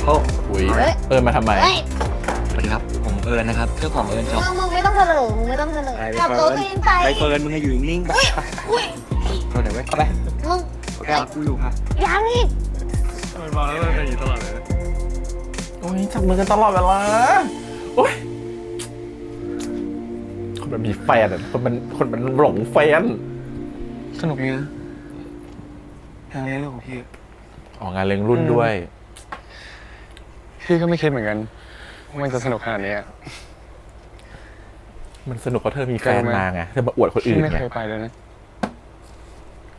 ม อุ้ยเอิญมาทำไม สวัสดีครับ ผมเอิญนะครับเจ้าของเอิญจ็อบ มึงไม่ต้องเฉลยมึงไม่ต้องเฉลยขับรถตัวเองไป ใบเฟิร์นมึงให้อยู่นิ่งๆไปเดี๋ยวไว้เอาไป มึง แก้วกูอยู่ค่ะ ยังอีก มันเมาแล้วมันเป็นอย่างนี้ตลอดเลย โอ้ยจับมือกันตลอดเวลาโอ้ยคนมันมีแฟนอ่ะคนมันหลงแฟน สนุกดีนะงานเลี้ยงของพี่ ออกงานเลี้ยงรุ่นด้วย พี่ก็ไม่คิดเหมือนกันว่ามันจะสนุกขนาดนี้อะ มันสนุกเพราะเธอมีแฟนมาไงเธอมาอวดคนอื่ พี่ น ไม่ ไง เคยไปเลยนะ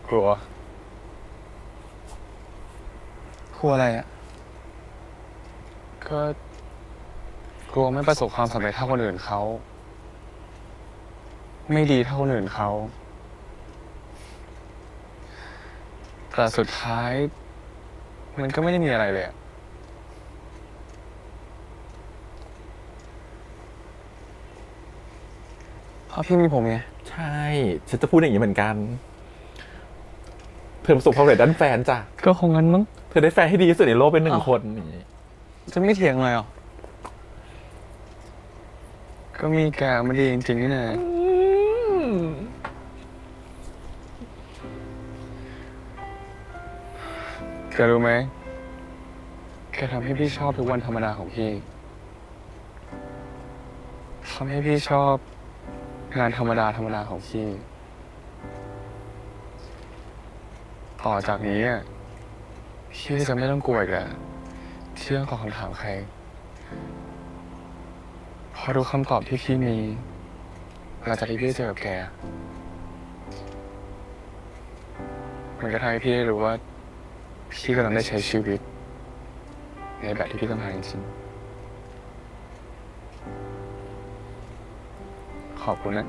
กลัวอะไรอ่ะ ก็กลัวไม่ประสบความสำเร็จเท่าคนอื่นเขา ไม่ดีเท่าคนอื่นเขา แต่สุดท้าย มันก็ไม่ได้มีอะไรเลยอะเพราะพี่มีผมไง ใช่ ฉันจะพูดอย่างนี้เหมือนกัน เธอประสบความสำเร็จด้านแฟนจ้ะ ก็คงงั้นมั้ง เธอได้แฟนให้ดีที่สุดในโลกเป็นหนึ่งคนนี่ จะไม่เถียงเลยเหรอ ก็มีแกไม่ดีจริงๆนี่นะแกรู้ไหมแกทำให้พี่ชอบทุกวันธรรมดาของพี่ทำให้พี่ชอบงานธรรมดาของพี่ ต่อจากนี้อ่ะพี่จะไม่ต้องกลัวอีกแล้วที่ต้องตอบคำถามใครเพราะรู้คำตอบที่พี่มีหลังจากที่พี่เจอกับแกมันก็ทำให้พี่ได้รู้ว่าพี่กำลังได้ใช้ชีวิตในแบบที่พี่ต้องการจริงๆขอบคุณนะ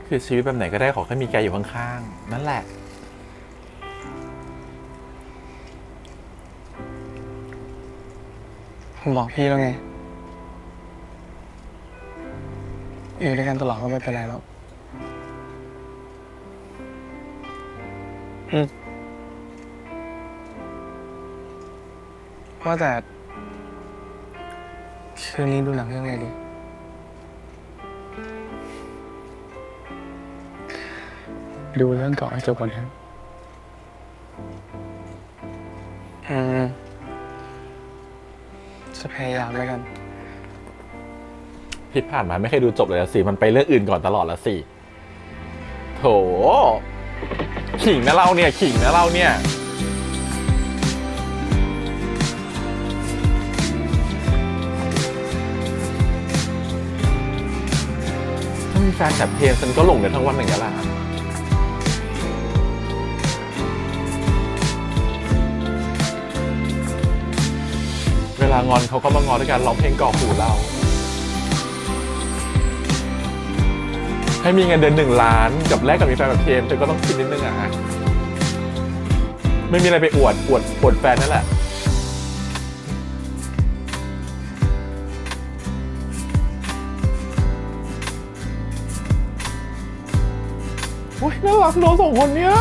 คือชีวิตแบบไหนก็ได้ขอแค่มีแกอยู่ข้างๆนั่นแหละ ผมบอกพี่แล้วไง อยู่ด้วยกันตลอดก็ไม่เป็นไรหรอกว่าแต่คืนนี้ดูหนังเรื่องอะไรดี ดูเรื่องก่อนให้จบก่อนครับจะพยายามแล้วกัน ที่ผ่านมาไม่เคยดูจบเลยละสิ มันไปเรื่องอื่นก่อนตลอดละสิ โถ ขิงนะเราเนี่ย ขิงนะเราเนี่ย ถ้ามีแฟนแบบเทนฉันก็หลงกันทั้งวันหนึ่งกันละเวลางอนเขาก็มางอนด้วยการร้องเพลงก่อหูเรา ให้มีเงินเดือน1 ล้านกับแลกกับมีแฟนแบบเทนเธอก็ต้องคิดนิดนึงอ่ะ ไม่มีอะไรไปอวดแฟนนั่นแหละโอ้ยน่ารักเน้อง2 คนเนี้ย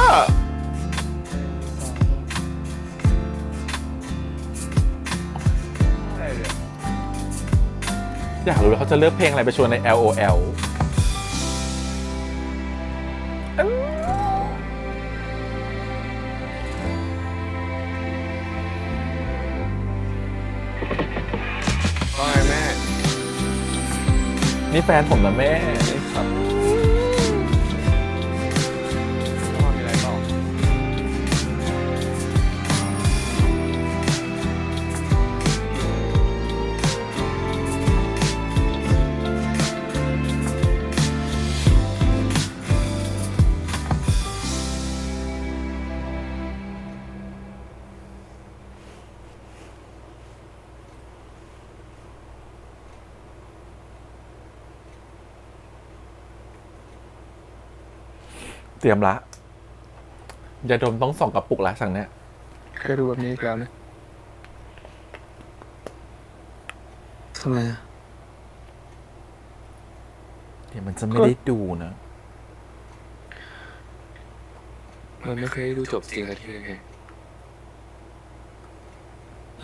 อยากรู้ว่าเขาจะเลือกเพลงอะไรไปชวนใน LOL ว่าไงแม่ นี่แฟนผมนะแม่ ครับ พ่อมีอะไรต่อ เตรียมละยาดมต้อง2 กระปุกละสั่งเนี้ย เคยดูแบบนี้อีกแล้วนะ ทำไม เดี๋ยวมันจะไม่ได้ดูนะ มันไม่เคยดูจบจริงสักทีเลยไง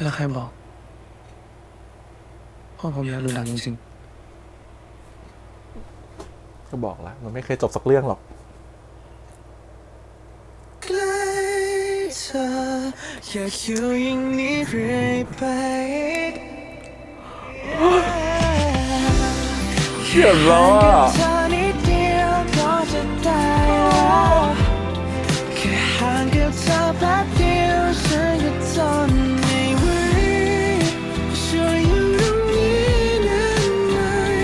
แล้วใครบอกพ่อผมอยากดูหนังจริง ก็บอกแล้วมันไม่เคยจบสักเรื่องหรอก ใกล้เธออยากอยู่อย่างนี้เรื่อยไป เขียนแล้วอ่ะ เธอนิดเดียวก็จะได้แล้วแค่ห่างกับเธอแป๊บเดียวฉันก็ทนไม่ไหวช่วยอยู่ตรงนี้นานหน่อย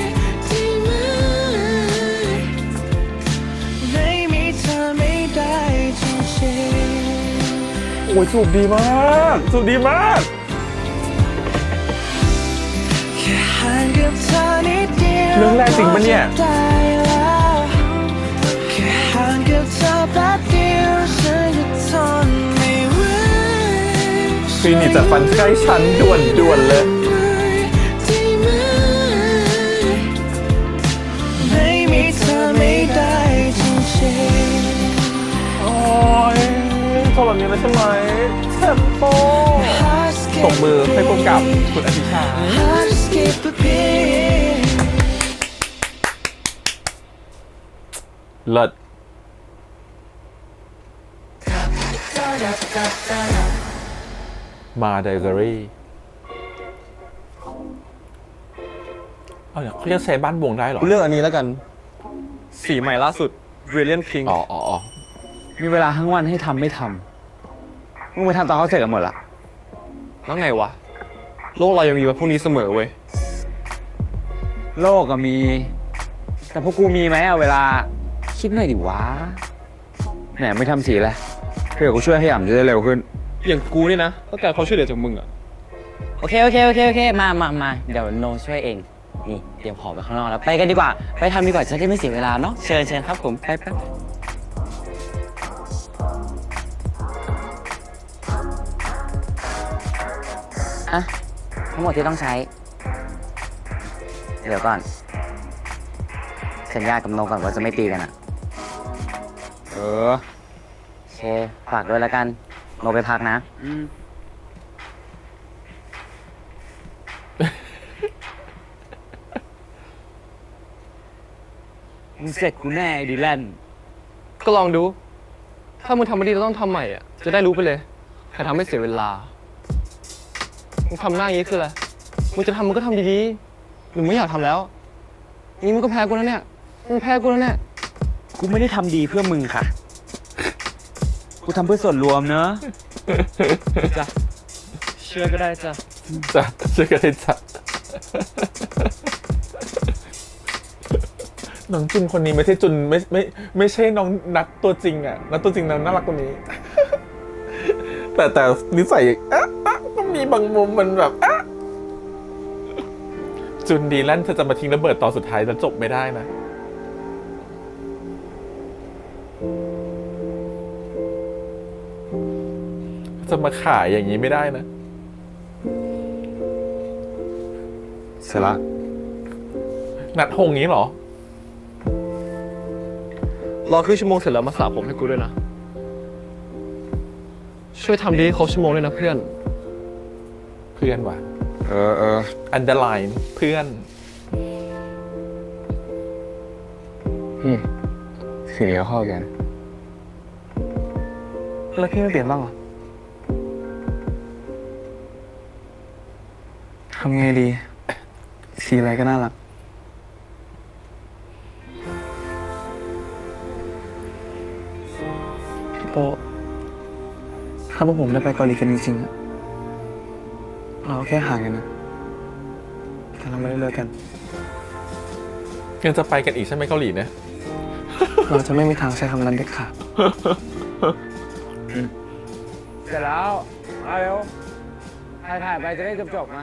ได้ไหมไม่มีเธอไม่ได้จริงๆ โอ้ยจูบดีมากจูบดีมาก แค่ห่างกับเธอนิดเดียว เรื่องแรกจริงปะเนี่ย ก็จะได้แล้วแค่ห่างกับเธอแป๊บเดียวฉันก็ทนไม่ไหว คลินิกจัดฟันใกล้ฉันด่วนเลย ได้ไหมไม่มีเธอไม่ได้จริงๆ โอ้ยชอบแบบนี้แล้วใช่ไหมเทมโปตบมือให้พบกับคุณอธิชา เลิศมาไดอารี่เอาเนี่ยเขาจะใช้บ้านวงได้เหรอ เรื่องอันนี้แล้วกัน สีใหม่ล่าสุด Brilliant Pink อ๋อ มีเวลาทั้งวันให้ทำไม่ทำมึงไปทำตอนเขาเสร็จกันหมดละแล้วไงวะ โลกเรายังมีวันพรุ่งนี้เสมอเว้ย โลกก็มี แต่พวกกูมีไหมอะเวลาคิดหน่อยดิวะแหมไม่ทำสีเลยเพื่อกูช่วยให้อ่ำจะได้เร็วขึ้น อย่างกูนี่นะต้องการความช่วยเหลือจากมึงอ่ะ โอเคมาเดี๋ยวโนช่วยเองนี่เตรียมของไปข้างนอกแล้วไปกันดีกว่าไปทำดีกว่าจะได้ไม่เสียเวลาเนาะเชิญครับผมไปอะทั้งหมดที่ต้องใช้เดี๋ยวก่อนสัญญากับโนก่อนว่าจะไม่ตีกันอ่ะโอเคฝากด้วยแล้วกันโนไปพักนะมึงเสร็จกูแน่ดิแลน ก็ลองดู ถ้ามึงทำไม่ดีเราต้องทำใหม่อ่ะ จะได้รู้ไปเลยใครทำให้เสียเวลา มึงทำหน้าอย่างนี้คืออะไร มึงจะทำมึงก็ทำดีๆ หรือไม่อยากทำแล้วนี่มึงก็แพ้กูแล้วเนี่ย มึงแพ้กูแล้วเนี่ย กูไม่ได้ทำดีเพื่อมึงค่ะ กูทำเพื่อส่วนรวมเนอะ จ้ะ เชื่อก็ได้จ้ะ จ้ะเชื่อกันเลยจ้ะน้องจุนคนนี้ไม่ใช่จุนไม่ใช่น้องนัดตัวจริงอ่ะนัดตัวจริงนั้นน่ารักกว่านี้ แต่นิสัยก็มีบางมุมมันแบบจุนดีแลนเธอจะมาทิ้งระเบิดตอนสุดท้ายแล้วจบไม่ได้นะ จะมาขายอย่างนี้ไม่ได้นะ เสร็จละ นัดหงนี้เหรอ รอครึ่งชั่วโมงเสร็จแล้วมาสระผมให้กูด้วยนะ ช่วยทำดีให้ครบชั่วโมงด้วยนะเพื่อน เพื่อนว่ะ underline เพื่อน สีเหลืองเข้ากัน แล้วพี่ไม่เปลี่ยนบ้างเหรอทำไงดี สีอะไรก็น่ารักพี่โปถ้าพวกผมได้ไปเกาหลีกันจริงๆอะเราแค่ห่างกันนะแต่เราไม่ได้เลิกกัน ยังจะไปกันอีกใช่ไหมเกาหลีเนี่ย เราจะไม่มีทางใช้คำนั้นเด็ดขาด เสร็จแล้วเอาเร็วถ่ายไปจะได้จบๆมา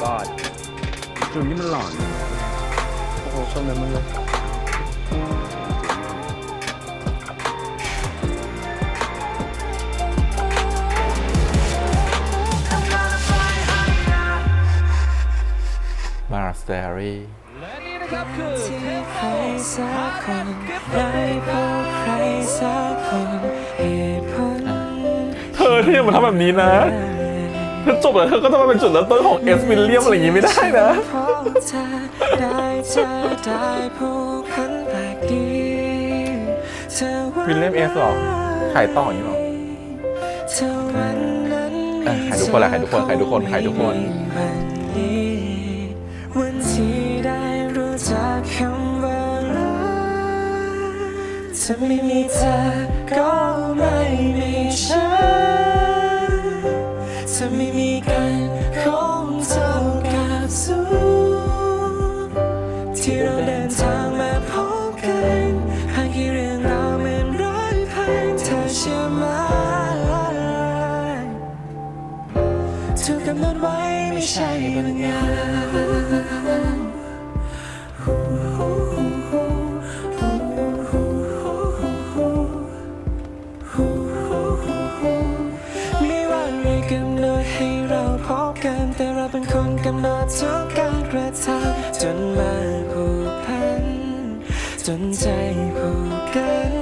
กอดจุดนี้มันหลอน โอ้โหชมเลยมึงเลย มาสเตอรี่ ที่ใครสักคนได้พบใครสักคนเหตุผล เธอที่อย่ามาทำแบบนี้นะเธอจบแล้วเธอก็จะมาเป็นจุดเริ่มต้นของเอสวิลเลียมอะไรอย่างงี้ไม่ได้นะ เพราะเธอได้เจอได้ผู้คนแปลกดีเธอว่า วิลเลียมเอสหรอ ขายต่ออย่างนี้หรอ เธอวันนั้น ขายทุกคนแหละขายทุกคนขายทุกคนขายทุกคน วันที่ได้รู้จักคำว่ารักถ้าไม่มีเธอก็ไม่มีฉันถ้าไม่มีกันคงเท่ากับศูนย์ที่เราเดินทางมาพบกันหากกี่เรื่องราวเหมือนร้อยพันเธอเชื่อไหมถูกกำหนดไว้ไม่ใช่บางอย่างไม่ว่าอะไรกำหนดให้เราพบกันแต่เราเป็นคนกำหนดทุกการกระทำจนมาผูกพันจนใจผูกกัน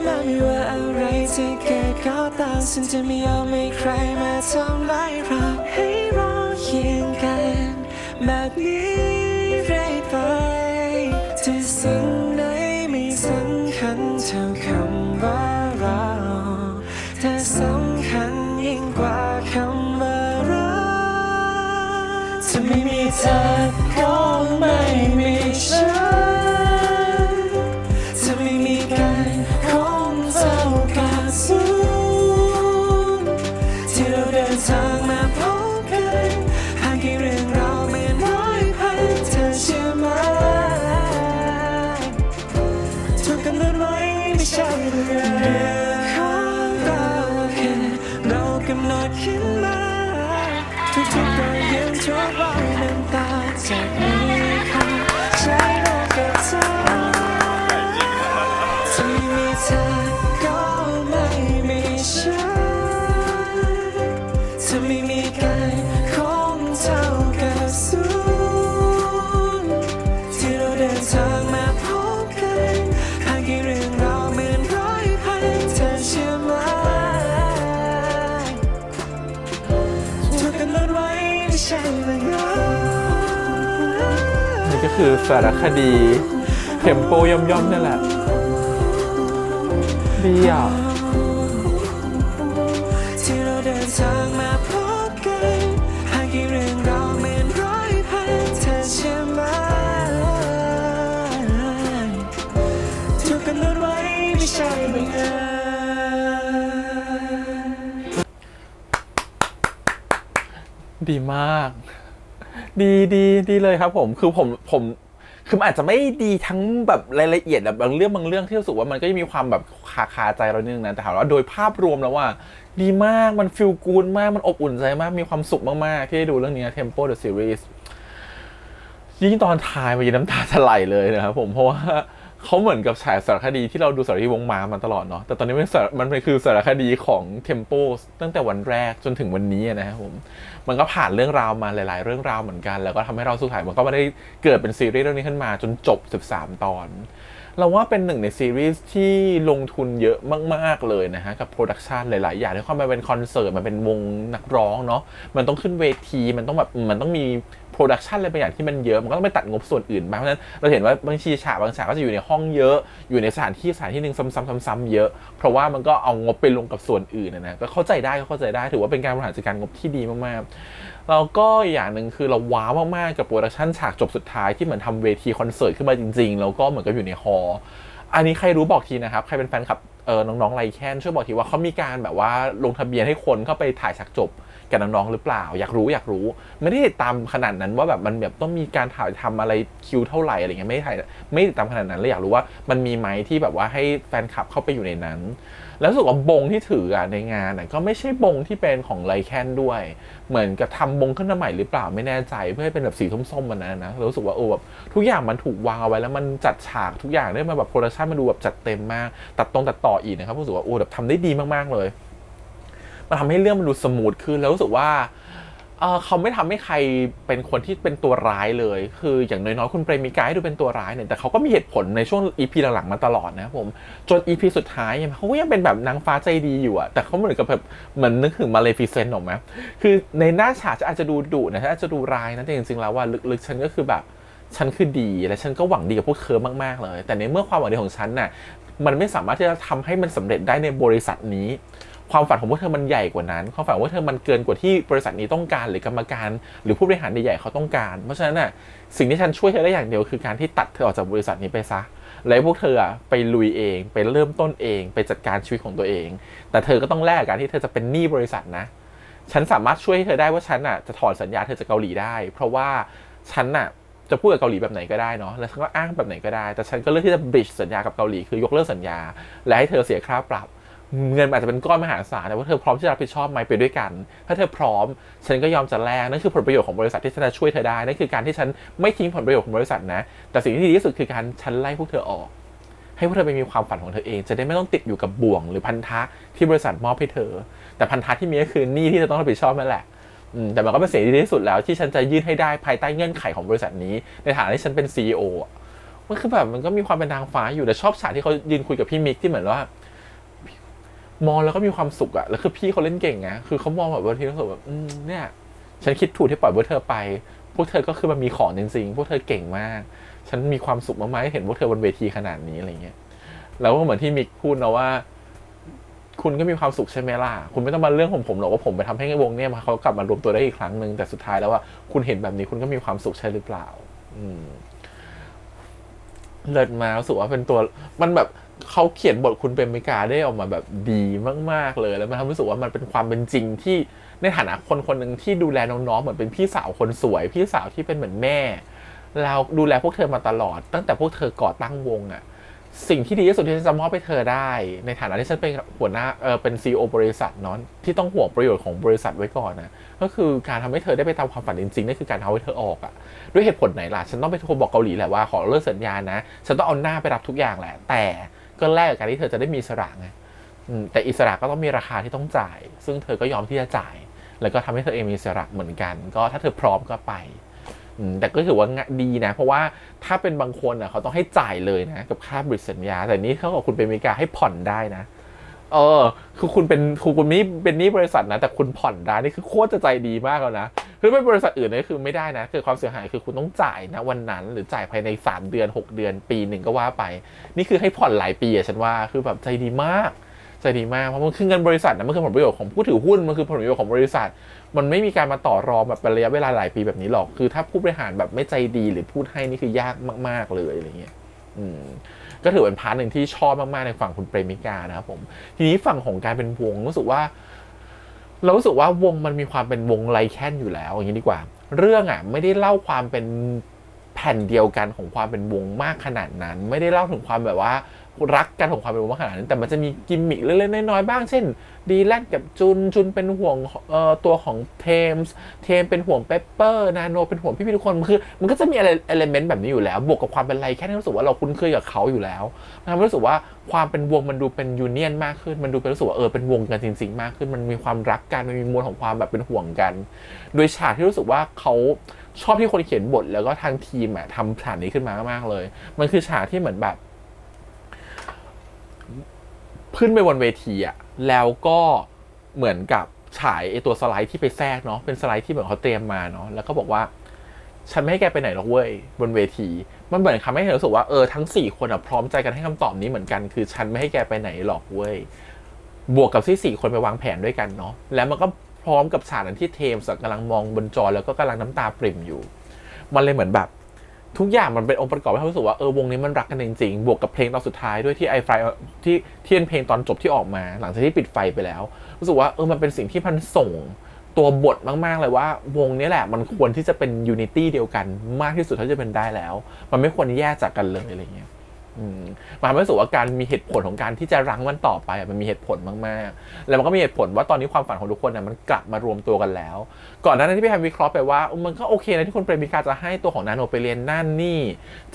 และไม่ว่าอะไรจะเกิดก็ตามฉันจะไม่ยอมให้ใครมาทำร้ายเราให้เราเคียงกันแบบนี้เรื่อยไปที่สิ่งไหนไม่สำคัญเท่าคำว่าเราแต่สำคัญยิ่งกว่าคำว่ารักถ้าไม่มีเธอก็ไม่มีฉันถ้าไม่มีกันคงเท่ากับศูนย์ที่เราเดินทางมาพบกันหากกี่เรื่องราวเหมือนร้อยพันเธอเชื่อไหมถูกกำหนดไว้ไม่ใช่เรื่องของเราแค่เรากำหนดขึ้นมาทุกๆรอยยิ้มทุกรอยน้ำตาจากนี้ค่ะใช้เรากับเธอที่มีเธอก็ไม่มีฉันถ้าไม่มีกันคงเท่ากับศูนย์ที่เราเดินทางมาพบกันหากกี่เรื่องราวเหมือนร้อยพันเธอเชื่อไหม ใช่บางอย่าง นี่ก็คือสารคดีเทมโปย่อมๆนี่แหละดีอ่ะ ที่เราเดินทางมาพบกันหากกี่เรื่องราวเหมือนร้อยพันเธอเชื่อไหมถูกกำหนดไว้ไม่ใช่บังเอิญ ดีมาก ดีเลยครับผมคือผมคือมันอาจจะไม่ดีทั้งแบบรายละเอียดแบบบางเรื่องที่รู้สึกว่ามันก็จะมีความแบบคาใจเรานิดนึงนะแต่ถามว่าโดยภาพรวมแล้วว่าดีมากมันฟีลกูดมากมันอบอุ่นใจมากมีความสุขมากๆที่ได้ดูเรื่องนี้ Tempo the Series ยิ่งตอนท้ายมันยินน้ำตาจะไหลเลยนะครับผมเพราะว่าเขาเหมือนกับฉายสารคดีที่เราดูสารคดีวงม้ามันตลอดเนาะแต่ตอนนี้มันคือสารคดีของ Tempo ตั้งแต่วันแรกจนถึงวันนี้นะครับผมมันก็ผ่านเรื่องราวมาหลายๆเรื่องราวเหมือนกันแล้วก็ทำให้เราสุดท้ายมันก็มาได้เกิดเป็นซีรีส์เรื่องนี้ขึ้นมาจนจบ13ตอนเราว่าเป็นหนึ่งในซีรีส์ที่ลงทุนเยอะมากๆเลยนะฮะกับโปรดักชันหลายๆอย่างที่เข้ามาเป็นคอนเสิร์ตมันเป็นวงนักร้องเนาะมันต้องขึ้นเวทีมันต้องมีโปรดักชันอะไรบางอย่างที่มันเยอะมันก็ต้องไปตัดงบส่วนอื่นบ้างเพราะฉะนั้นเราเห็นว่าบางฉากก็จะอยู่ในห้องเยอะอยู่ในสถานที่นึงซ้ำๆเยอะเพราะว่ามันก็เอางบไปลงกับส่วนอื่นนะก็เข้าใจได้ถือว่าเป็นการบริหารจัดการงบที่ดีมากๆแล้วก็อย่างหนึ่งคือเราว้าวมากๆกับโปรดักชันฉากจบสุดท้ายที่เหมือนทำเวทีคอนเสิร์ตขึ้นมาจริงๆแล้วก็เหมือนกับอยู่ในฮอลล์อันนี้ใครรู้บอกทีนะครับใครเป็นแฟนคลับน้องๆไลแคนช่วยบอกทีว่าเขามีการแบบว่าลงทะเบียนให้คนเข้าไปถ่ายฉากจบกับน้องๆหรือเปล่าอยากรู้ไม่ได้ติดตามขนาดนั้นว่าแบบมันแบบต้องมีการถ่ายทำอะไรคิวเท่าไหร่อะไรเงี้ยไม่ติดตามขนาดนั้นเลยอยากรู้ว่ามันมีไหมที่แบบว่าให้แฟนคลับเข้าไปอยู่ในนั้นแล้วรู้สึกว่าบงที่ถือในงานก็ไม่ใช่บงที่เป็นของไลแคนด้วยเหมือนกับทำบงขึ้นมาใหม่หรือเปล่าไม่แน่ใจเพื่อให้เป็นแบบสีส้มๆมันนะรู้สึกว่าแบบทุกอย่างมันถูกวางเอาไว้แล้วมันจัดฉากทุกอย่างได้มาแบบโปรดักชันมันดูแบบจัดเต็มมากตัดต่ออีกนะครับรู้สึกว่าแบบทำได้ดีมากๆเลยมันทำให้เรื่องมันดูสมูทขึ้นแล้วรู้สึกว่าเขาไม่ทำให้ใครเป็นคนที่เป็นตัวร้ายเลยคืออย่างน้อยๆคุณเปรมิกาให้ดูเป็นตัวร้ายเนี่ยแต่เขาก็มีเหตุผลในช่วง EP หลังๆมาตลอดนะผมจน EP สุดท้ายเขาก็ยังเป็นแบบนางฟ้าใจดีอยู่อะแต่เขาเหมือนกับแบบเหมือนนึกถึงมาเลฟิเซนต์หรอไหมคือในหน้าฉากอาจจะดูดุนะอาจจะดูร้ายนะแต่จริงๆแล้วว่าลึกๆฉันก็คือแบบฉันคือดีและฉันก็หวังดีกับพวกเธอมากๆเลยแต่ในเมื่อความหวังดีของฉันน่ะมันไม่สามารถที่จะทำให้มันสำเร็จได้ในบริษัทนี้ความฝันของพวกเธอมันใหญ่กว่านั้นความฝันของพวกเธอมันเกินกว่าที่บริษัทนี้ต้องการหรือกรรมการหรือผู้บริหารใหญ่ๆเขาต้องการเพราะฉะนั้นน่ะสิ่งที่ฉันช่วยเธอได้อย่างเดียวคือการที่ตัดเธอออกจากบริษัทนี้ไปซะแล้วพวกเธอไปลุยเองไปเริ่มต้นเองไปจัดการชีวิตของตัวเองแต่เธอก็ต้องแลกกับการที่เธอจะเป็นหนี้บริษัทนะฉันสามารถช่วยให้เธอได้ว่าฉันน่ะจะถอนสัญญาเธอจากเกาหลีได้เพราะว่าฉันน่ะจะพูดกับเกาหลีแบบไหนก็ได้เนาะแล้วฉันก็อ้างแบบไหนก็ได้แต่ฉันก็เลือกที่จะบริดจ์สัญญากับเกาหลีคือยกเลิกสัญญาและให้เธอเสียค่าปรับเงินอาจจะเป็นก้อนมหาศาลแต่ว่าเธอพร้อมที่จะรับผิดชอบไหมไปด้วยกันถ้าเธอพร้อมฉันก็ยอมจะแลกนั่นคือผลประโยชน์ของบริษัทที่ฉันจะช่วยเธอได้นั่นคือการที่ฉันไม่ทิ้งผลประโยชน์ของบริษัทนะแต่สิ่งที่ดีที่สุดคือการฉันไล่พวกเธอออกให้พวกเธอไปมีความฝันของเธอเองจะได้ไม่ต้องติดอยู่กับบ่วงหรือพันธะที่บริษัทมอบให้เธอแต่พันธะที่มีก็คือหนี้ที่เธอต้องรับผิดชอบนั่นแหละแต่มันก็เป็นสิ่งที่ดีที่สุดแล้วที่ฉันจะยื่นให้ได้ภายใต้เงื่อนไขของบริษัทนี้ในฐานะที่ฉันเป็น CEO มันคือแบบมันก็มีความเป็นนางฟ้าอยู่แต่ชอบฉากที่เขายืนคุยกับพี่มิกที่เหมือนว่ามองแล้วก็มีความสุขอะแล้วคือพี่เขาเล่นเก่งไงคือเขามองแบบบางทีรู้สึกแบบเนี่ยฉันคิดถูกที่ปล่อยพวกเธอไปพวกเธอก็คือมันมีของจริงๆพวกเธอเก่งมากฉันมีความสุขมากๆที่เห็นพวกเธอบนเวทีขนาดนี้อะไรเงี้ยแล้วก็เหมือนที่มิกพูดนะว่าคุณก็มีความสุขใช่ไหมล่ะคุณไม่ต้องมาเรื่องของผมหรอกว่าผมไปทำให้วงเนี่ยเขากลับมารวมตัวได้อีกครั้งนึงแต่สุดท้ายแล้วว่าคุณเห็นแบบนี้คุณก็มีความสุขใช่หรือเปล่าเลิศมารู้สึกว่าเป็นตัวมันแบบเขาเขียนบทคุณเปรมิกาได้ออกมาแบบดีมากๆเลยแล้วมันทำให้รู้สึกว่ามันเป็นความเป็นจริงที่ในฐานะคนหนึ่งที่ดูแลน้องๆเหมือนเป็นพี่สาวคนสวยพี่สาวที่เป็นเหมือนแม่เราดูแลพวกเธอมาตลอดตั้งแต่พวกเธอก่อตั้งวงอะสิ่งที่ดีที่สุดที่ฉันจะมอบให้เธอได้ในฐานะที่ฉันเป็นหัวหน้าเป็น CEO บริษัทเนาะที่ต้องห่วงประโยชน์ของบริษัทไว้ก่อนนะก็คือการทำให้เธอได้ไปตามความฝันจริงๆนั่นคือการทำให้เธอออกอะด้วยเหตุผลไหนล่ะฉันต้องไปโทรบอกเกาหลีแหละว่าขอเลิกสัญญานะฉันต้องเอาหน้าไปรับทุกอย่างแหละแต่ก็แลกกับการที่เธอจะได้มีอิสระไงแต่อิสระก็ต้องมีราคาที่ต้องจ่ายซึ่งเธอก็ยอมที่จะจ่ายแล้วก็ทำให้เธอเองมีอิสระเหมือนกันก็ถ้าเธอพร้อมก็ไปแต่ก็ถือว่าดีนะเพราะว่าถ้าเป็นบางคนเขาต้องให้จ่ายเลยนะกับค่าบริษัทสัญญาแต่นี้เขาบอกคุณเป็นอเมริกาให้ผ่อนได้นะคือคุณไม่เป็นหนี้บริษัทนะแต่คุณผ่อนได้นี่คือโคตรจะใจดีมากแล้วนะคื คือเป็นบริษัทอื่นนี่คือไม่ได้นะคือความเสียหายคือคุณต้องจ่ายนะวันนั้นหรือจ่ายภายใน3 เดือน6 เดือนปีหนึ่งก็ว่าไปนี่คือให้ผ่อนหลายปีอะฉันว่าคือแบบใจดีมากใจดีมากเพราะมันคือเงินบริษัทนะมันคือผลประโยชน์ของผู้ถือหุ้นมันคือผลประโยชน์ของบริษัทมันไม่มีการมาต่อรองแบบระยะเวลาหลายปีแบบนี้หรอกคือถ้าผู้บริหารแบบไม่ใจดีหรือพูดให้นี่คือยากมากๆเลยอะไรเงี้ยก็ถือเป็นพาร์ทหนึ่งที่ชอบมากๆในฝั่งคุณเปรมิกานะครับผมทีนี้ฝั่งของการเป็นวงรู้สึกว่าวงมันมีความเป็นวงไลแคนอยู่แล้วอย่างนี้ดีกว่าเรื่องอ่ะไม่ได้เล่าความเป็นแผ่นเดียวกันของความเป็นวงมากขนาดนั้นไม่ได้เล่าถึงความแบบว่ารักกันของความเป็นวงมากขนาดนั้นแต่มันจะมีกิมมิคเล็กๆน้อยๆบ้างเช่นดีแลนกับจุนเป็นห่วงตัวของเทมเป็นห่วงเปปเปอร์นาโนเป็นห่วงพี่ๆทุกคนคือมันก็จะมีอะไรเอลิเมนต์แบบนี้อยู่แล้วบวกกับความเป็นไลแคนที่รู้สึกว่าเราคุ้นเคยกับเขาอยู่แล้วทำให้รู้สึกว่าความเป็นวงมันดูเป็นยูเนียนมากขึ้นมันดูเป็นรู้สึกว่าเป็นวงกันจริงๆมากขึ้นมันมีความรักกันมันมีมวลของความแบบเป็นห่วงกันโดยฉากที่รู้สึกว่าเขาชอบที่คนเขียนบทแล้วก็ทางทีมทำฉากนี้ขึ้นมามากๆเลยมันคือฉากที่เหมือนแบบขึ้นไปบนเวทีแล้วก็เหมือนกับฉายตัวสไลด์ที่ไปแทรกเนาะเป็นสไลด์ที่เหมือนเขาเตรียมมาเนาะแล้วก็บอกว่าฉันไม่ให้แกไปไหนหรอกเว้ยบนเวทีมันเหมือนทำให้เธอรู้สึกว่าทั้ง4คนพร้อมใจกันให้คำตอบนี้เหมือนกันคือฉันไม่ให้แกไปไหนหรอกเว้ยบวกกับที่4คนไปวางแผนด้วยกันเนาะแล้วมันก็พร้อมกับฉากนั้นที่เทมส์กำลังมองบนจอแล้วก็กำลังน้ำตาปริ่มอยู่มันเลยเหมือนแบบทุกอย่างมันเป็นองค์ประกอบให้รู้สึกว่าวงนี้มันรักกันจริงๆบวกกับเพลงตอนสุดท้ายด้วยที่ไอไฟที่เป็นเพลงตอนจบที่ออกมาหลังจากที่ปิดไฟไปแล้วรู้สึกว่ามันเป็นสิ่งที่มันส่งตัวบทมากๆเลยว่าวงนี้แหละมันควรที่จะเป็นยูนิตี้เดียวกันมากที่สุดเท่าที่จะเป็นได้แล้วมันไม่ควรแยกจากกันเลยอะไรเงี้ยมันไม่รู้สึกว่าการมีเหตุผลของการที่จะรั้งมันต่อไปมันมีเหตุผลมากๆแล้วมันก็มีเหตุผลว่าตอนนี้ความฝันของทุกคนมันกลับมารวมตัวกันแล้วก่อนหน้านั้นที่พี่แฮมวิเคราะห์ไปว่ามันก็โอเคนะที่คุณเปรมิกาจะให้ตัวของนาโนไปเรียนนั่นนี่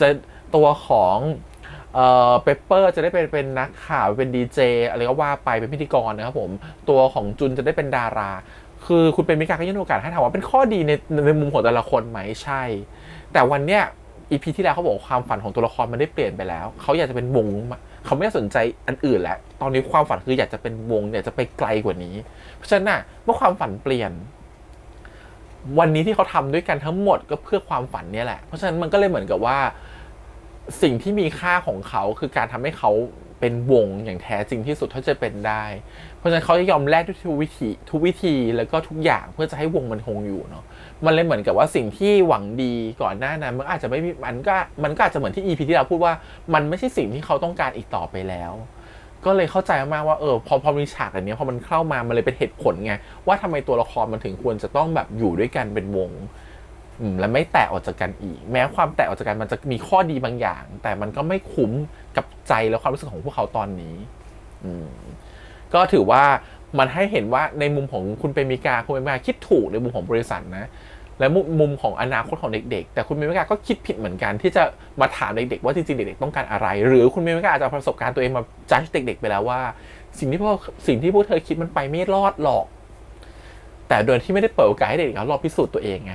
จะตัวของเปปเปอร์จะได้เป็นนักข่าวเป็นดีเจอะไรก็ว่าไปเป็นพิธีกรนะครับผมตัวของจุนจะได้เป็นดาราคือคุณเปรมิกาก็ยื่นโอกาสให้ถามว่าเป็นข้อดีในมุมของแต่ละคนไหมใช่แต่วันเนี้ยEP ที่แล้วเขาบอกความฝันของตัวละครมันได้เปลี่ยนไปแล้วเขาอยากจะเป็นวงเขาไม่สนใจอันอื่นแล้วตอนนี้ความฝันคืออยากจะเป็นวงอยากจะไปไกลกว่านี้เพราะฉะนั้นเมื่อความฝันเปลี่ยนวันนี้ที่เขาทำด้วยกันทั้งหมดก็เพื่อความฝันนี่แหละเพราะฉะนั้นมันก็เลยเหมือนกับว่าสิ่งที่มีค่าของเขาคือการทำให้เขาเป็นวงอย่างแท้จริงที่สุดเท่าจะเป็นได้เพราะฉะนั้นเขาจะยอมแลกด้วยทุกวิธีแล้วก็ทุกอย่างเพื่อจะให้วงมันคงอยู่เนาะมันเลยเหมือนกับว่าสิ่งที่หวังดีก่อนหน้านั้นมันอาจจะไม่มันก็อาจจะเหมือนที่ EP ที่เราพูดว่ามันไม่ใช่สิ่งที่เขาต้องการอีกต่อไปแล้วก็เลยเข้าใจมากว่าพอมีฉากแบบนี้พอมันเข้ามามันเลยเป็นเหตุผลไงว่าทำไมตัวละครมันถึงควรจะต้องแบบอยู่ด้วยกันเป็นวงและไม่แตกออกจากกันอีกแม้ความแตกออกจากกันมันจะมีข้อดีบางอย่างแต่มันก็ไม่คุ้มกับใจและความรู้สึกของพวกเขาตอนนี้ก็ถือว่ามันให้เห็นว่าในมุมของคุณเปรมิกาคิดถูกในมุมของบริษัทนะและมุมของอนาคตของเด็กๆแต่คุณเปรมิกาก็คิดผิดเหมือนกันที่จะมาถามเด็กๆว่าจริงๆเด็กๆต้องการอะไรหรือคุณเปรมิกาอาจจะประสบการณ์ตัวเองมาจัดเด็กๆไปแล้วว่าสิ่งที่พวกเธอคิดมันไปไม่รอดหรอกแต่โดยที่ไม่ได้เปิดโอกาสให้เด็กๆลองพิสูจน์ตัวเองไง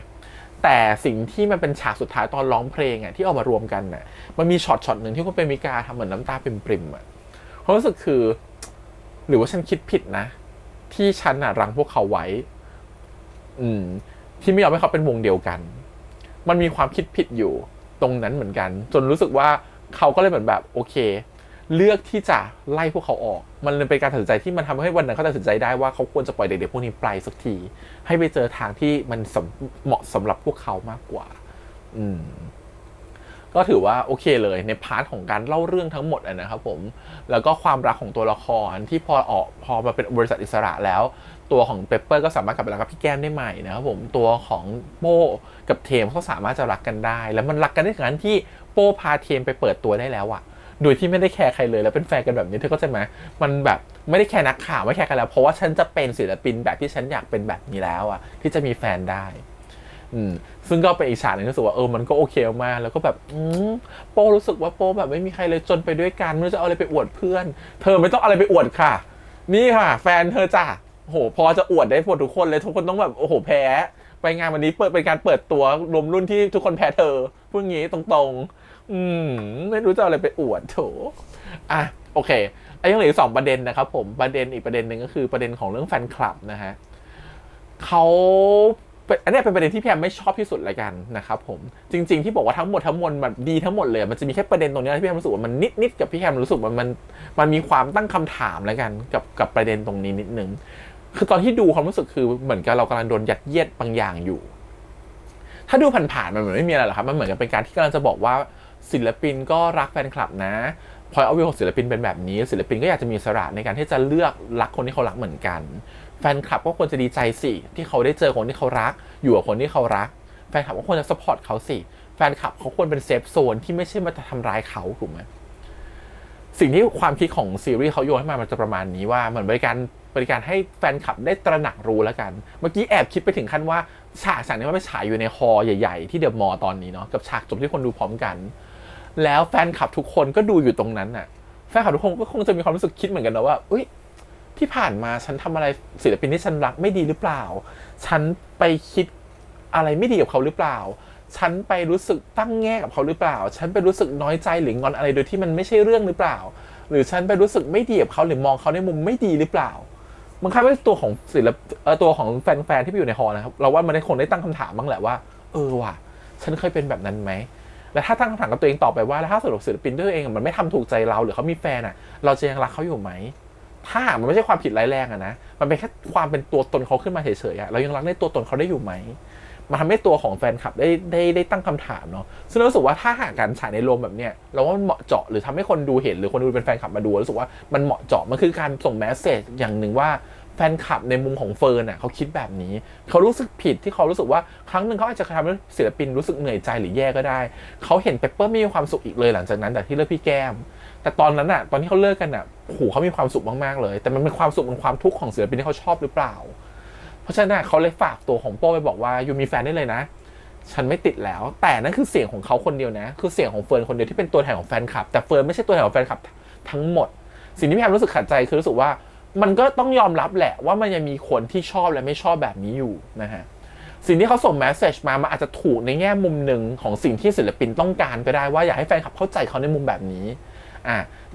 แต่สิ่งที่มันเป็นฉากสุดท้ายตอนร้องเพลงที่เอามารวมกันมันมีช็อตหนึ่งที่คุณเปรมิกาทำเหมือนน้ำตาปริ่มๆความรู้สึกคือหรือว่าฉันคิดผิดนะที่ฉันรั้งพวกเขาไว้ที่ไม่ยอมให้เขาเป็นวงเดียวกันมันมีความคิดผิดอยู่ตรงนั้นเหมือนกันจนรู้สึกว่าเขาก็เลยเหมือนแบบโอเคเลือกที่จะไล่พวกเขาออกมันเลยเป็นการตัดสินใจที่มันทำให้วันนั้นเขาตัดสินใจได้ว่าเขาควรจะปล่อยเด็กๆพวกนี้ไปสักทีให้ไปเจอทางที่มันเหมาะสำหรับพวกเขามากกว่าก็ถือว่าโอเคเลยในพาร์ทของการเล่าเรื่องทั้งหมดนะครับผมแล้วก็ความรักของตัวละครที่พอมาเป็นบริษัทอิสระแล้วตัวของเปปเปอร์ก็สามารถกลับไปรักกับพี่แก้มได้ใหม่นะครับผมตัวของโป้กับเทมก็สามารถจะรักกันได้แล้วมันรักกันได้ถึงขั้นที่โป้พาเทมไปเปิดตัวได้แล้วโดยที่ไม่ได้แคร์ใครเลยแล้วเป็นแฟนกันแบบนี้เธอเข้าใจไหมมันแบบไม่ได้แคร์นักข่าวไม่แคร์กันแล้วเพราะว่าฉันจะเป็นศิลปินแบบที่ฉันอยากเป็นแบบนี้แล้วที่จะมีแฟนได้ซึ่งก็เป็นอีกฉากนึงรู้สึกว่ามันก็โอเคมากแล้วก็แบบโป้รู้สึกว่าโป้แบบไม่มีใครเลยจนไปด้วยกันไม่รู้จะเอาอะไรไปอวดเพื่อนเธอไม่ต้องอะไรไปอวดค่ะนี่ค่ะแฟนเธอจ้ะโหพอจะอวดได้หมดทุกคนเลยทุกคนต้องแบบโอ้โหแพ้ไปงานวันนี้เป็นการเปิดตัวรวมรุ่นที่ทุกคนแพ้เธอพูดงี้ตรงๆไม่รู้จะเอาอะไรไปอวดโถโอเคยังเหลืออีก2ประเด็นนะครับผมอีกประเด็นหนึ่งก็คือประเด็นของเรื่องแฟนคลับนะฮะเขา อันนี้เป็นประเด็นที่พี่แอมไม่ชอบที่สุดเลยกันนะครับผมจริงๆที่บอกว่าทั้งหมดทั้งมวลมันดีทั้งหมดเลยมันจะมีแค่ประเด็นตรงนี้ที่พี่แอมรู้สึกว่ามันนิดกับพี่แอมรู้สึกว่ามันมีความตั้งคำถามแล้วกันกับประเด็นตรงนี้นิดนึงคือตอนที่ดูความรู้สึกคือเหมือนกับเรากำลังโดนยัดเยียดบางอย่างอยู่ถ้าดูผ่านๆมันเหมือนไม่มีอะไรหรอกครับมันเหมือนกับเป็นการที่กำลังจะบอกว่าศิลปินก็รักแฟนคลับนะพอยเอาวิวของศิลปินเป็นแบบนี้ศิลปินก็อยากจะมีอิสระในการที่จะเลือกรักคนที่เขารักเหมือนกันแฟนคลับก็ควรจะดีใจสิที่เขาได้เจอคนที่เขารักอยู่กับคนที่เขารักแฟนคลับก็ควรจะซัพพอร์ตเขาสิแฟนคลับเขาควรเป็นเซฟโซนที่ไม่ใช่มาทำร้ายเขาถูกไหมสิ่งที่ความคิดของซีรีส์เขาโยนให้มันจะประมาณนี้ว่าเหมือนบริการให้แฟนคลับได้ตระหนักรู้แล้วกันเมื่อกี้แอบคิดไปถึงขั้นว่าฉากนี้มันไปฉายอยู่ในฮอลล์ใหญ่ๆที่เดอะมอลล์ตอนนี้เนาะกับฉากจบที่คนดูพร้อมกันแล้วแฟนคลับทุกคนก็ดูอยู่ตรงนั้นน่ะแฟนคลับทุกคนก็คงจะมีความรู้สึกคิดเหมือนกันนะว่าอุ๊ยที่ผ่านมาฉันทำอะไรศิลปินที่ฉันรักไม่ดีหรือเปล่าฉันไปคิดอะไรไม่ดีกับเขาหรือเปล่าฉันไปรู้สึกตั้งแง่กับเขาหรือเปล่าฉันไปรู้สึกน้อยใจหรืองอนอะไรโดยที่มันไม่ใช่เรื่องหรือเปล่าหรือฉันไปรู้สึกไม่ดีกับเขาหรือมองเขาในมุมไม่ดีหรือเปล่ามันคล้ายว่าตัวของตัวของแฟนๆที่ไปอยู่ในฮอลล์นะครับเราว่ามันได้คงได้ตั้งคำถามบ้างแหละว่าว่ะฉันเคยเป็นแบบนั้นไหมและถ้าตั้งคำถามกับตัวเองต่อไปว่าแล้วถ้าสรุปศิลปินด้วยตัวเองมันไม่ทำถูกใจเราหรือเขามีแฟนอ่ะเราจะยังรักเขาอยู่ไหมถ้ามันไม่ใช่ความผิดร้ายแรงอะนะมันเป็นแค่ความเป็นตัวตนเขาขึ้นมาเฉยๆอะเรายังรักในตัวตนเขาได้อยู่ไหมมันทำให้ตัวของแฟนคลับได้ตั้งคำถามเนาะซึ่งเรารู้สึกว่าถ้าหากการฉายในโรงแบบเนี้ยเราว่ามันเหมาะเจาะหรือทำให้คนดูเห็นหรือคนดูเป็นแฟนคลับมาดูรู้สึกว่ามันเหมาะเจาะมันคือการส่งแมสเซจอย่างหนึ่งว่าแฟนคลับในมุมของเฟิร์นอ่ะเขาคิดแบบนี้เขารู้สึกผิดที่เขารู้สึกว่าครั้งหนึ่งเขาอาจจะทำให้ศิลปินรู้สึกเหนื่อยใจหรือแย่ก็ได้เขาเห็นเปปเปอร์ไม่มีความสุขอีกเลยหลังจากนั้นแต่ที่เลิกพี่แก้มแต่ตอนนั้นอ่ะตอนที่เขาเลิกกันอ่ะโหเขามีความสุขมากๆเลยแต่มันเป็นความสุขเป็นความทุกข์ของศิลปินที่เขาชอบหรือเปล่าเพราะฉะนั้นเขาเลยฝากตัวของโป้ไปบอกว่ายูมีแฟนได้เลยนะฉันไม่ติดแล้วแต่นั่นคือเสียงของเขาคนเดียวนะคือเสียงของเฟิร์นคนเดียวที่เป็นตัวแทนของแฟนคลับแต่เฟิร์นไม่ใช่ตัวแทนของแฟนคลับทั้งหมดสิ่งที่พี่แอมรู้สึกขัดใจคือรู้สึกว่ามันก็ต้องยอมรับแหละว่ามันยังมีคนที่ชอบและไม่ชอบแบบนี้อยู่นะฮะสิ่งที่เขาส่งแมสเซจมามันอาจจะถูกในแง่มุมหนึ่งของสิ่งที่ศิลปินต้องการก็ได้ว่าอยากให้แฟนคลับเข้าใจเขาในมุมแบบนี้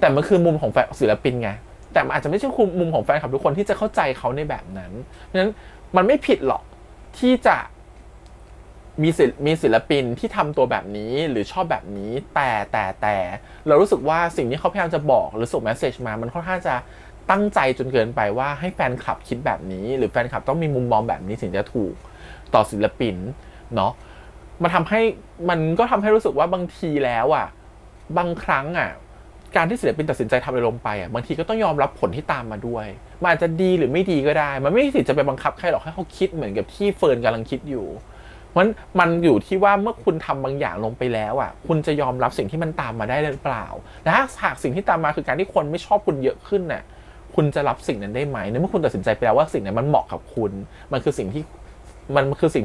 แต่มันคือมุมของศิลปินไงแต่มันอาจจะไม่ใช่มุมของแฟนคลับทุกคนที่จะเข้าใจเขาในแบบนั้นเพราะฉะนั้นมันไม่ผิดหรอกที่จะมีศิลปินที่ทำตัวแบบนี้หรือชอบแบบนี้แต่เรารู้สึกว่าสิ่งที่เขาพยายามจะบอกหรือส่งแมสเซจมามันค่อนข้างจะตั้งใจจนเกินไปว่าให้แฟนคลับคิดแบบนี้หรือแฟนคลับต้องมีมุมมองแบบนี้ถึงจะถูกต่อศิลปินเนาะมันก็ทำให้รู้สึกว่าบางทีแล้วบางครั้งการที่ศิลปินตัดสินใจทำอะไรลงไปบางทีก็ต้องยอมรับผลที่ตามมาด้วยมันอาจจะดีหรือไม่ดีก็ได้มันไม่มีสิทธิ์จะไปบังคับใครหรอกให้เขาคิดเหมือนกับที่เฟิร์นกำลังคิดอยู่เพราะมันอยู่ที่ว่าเมื่อคุณทำบางอย่างลงไปแล้วคุณจะยอมรับสิ่งที่มันตามมาได้หรือเปล่าและถ้าหากสิ่งที่ตามมาคือการที่คนไม่ชอบคุณเยอะขึ้นคุณจะรับสิ่งนั้นได้ไหมในเมื่อคุณตัดสินใจไปแล้วว่าสิ่งนั้นมันเหมาะกับคุณมันคือสิ่งที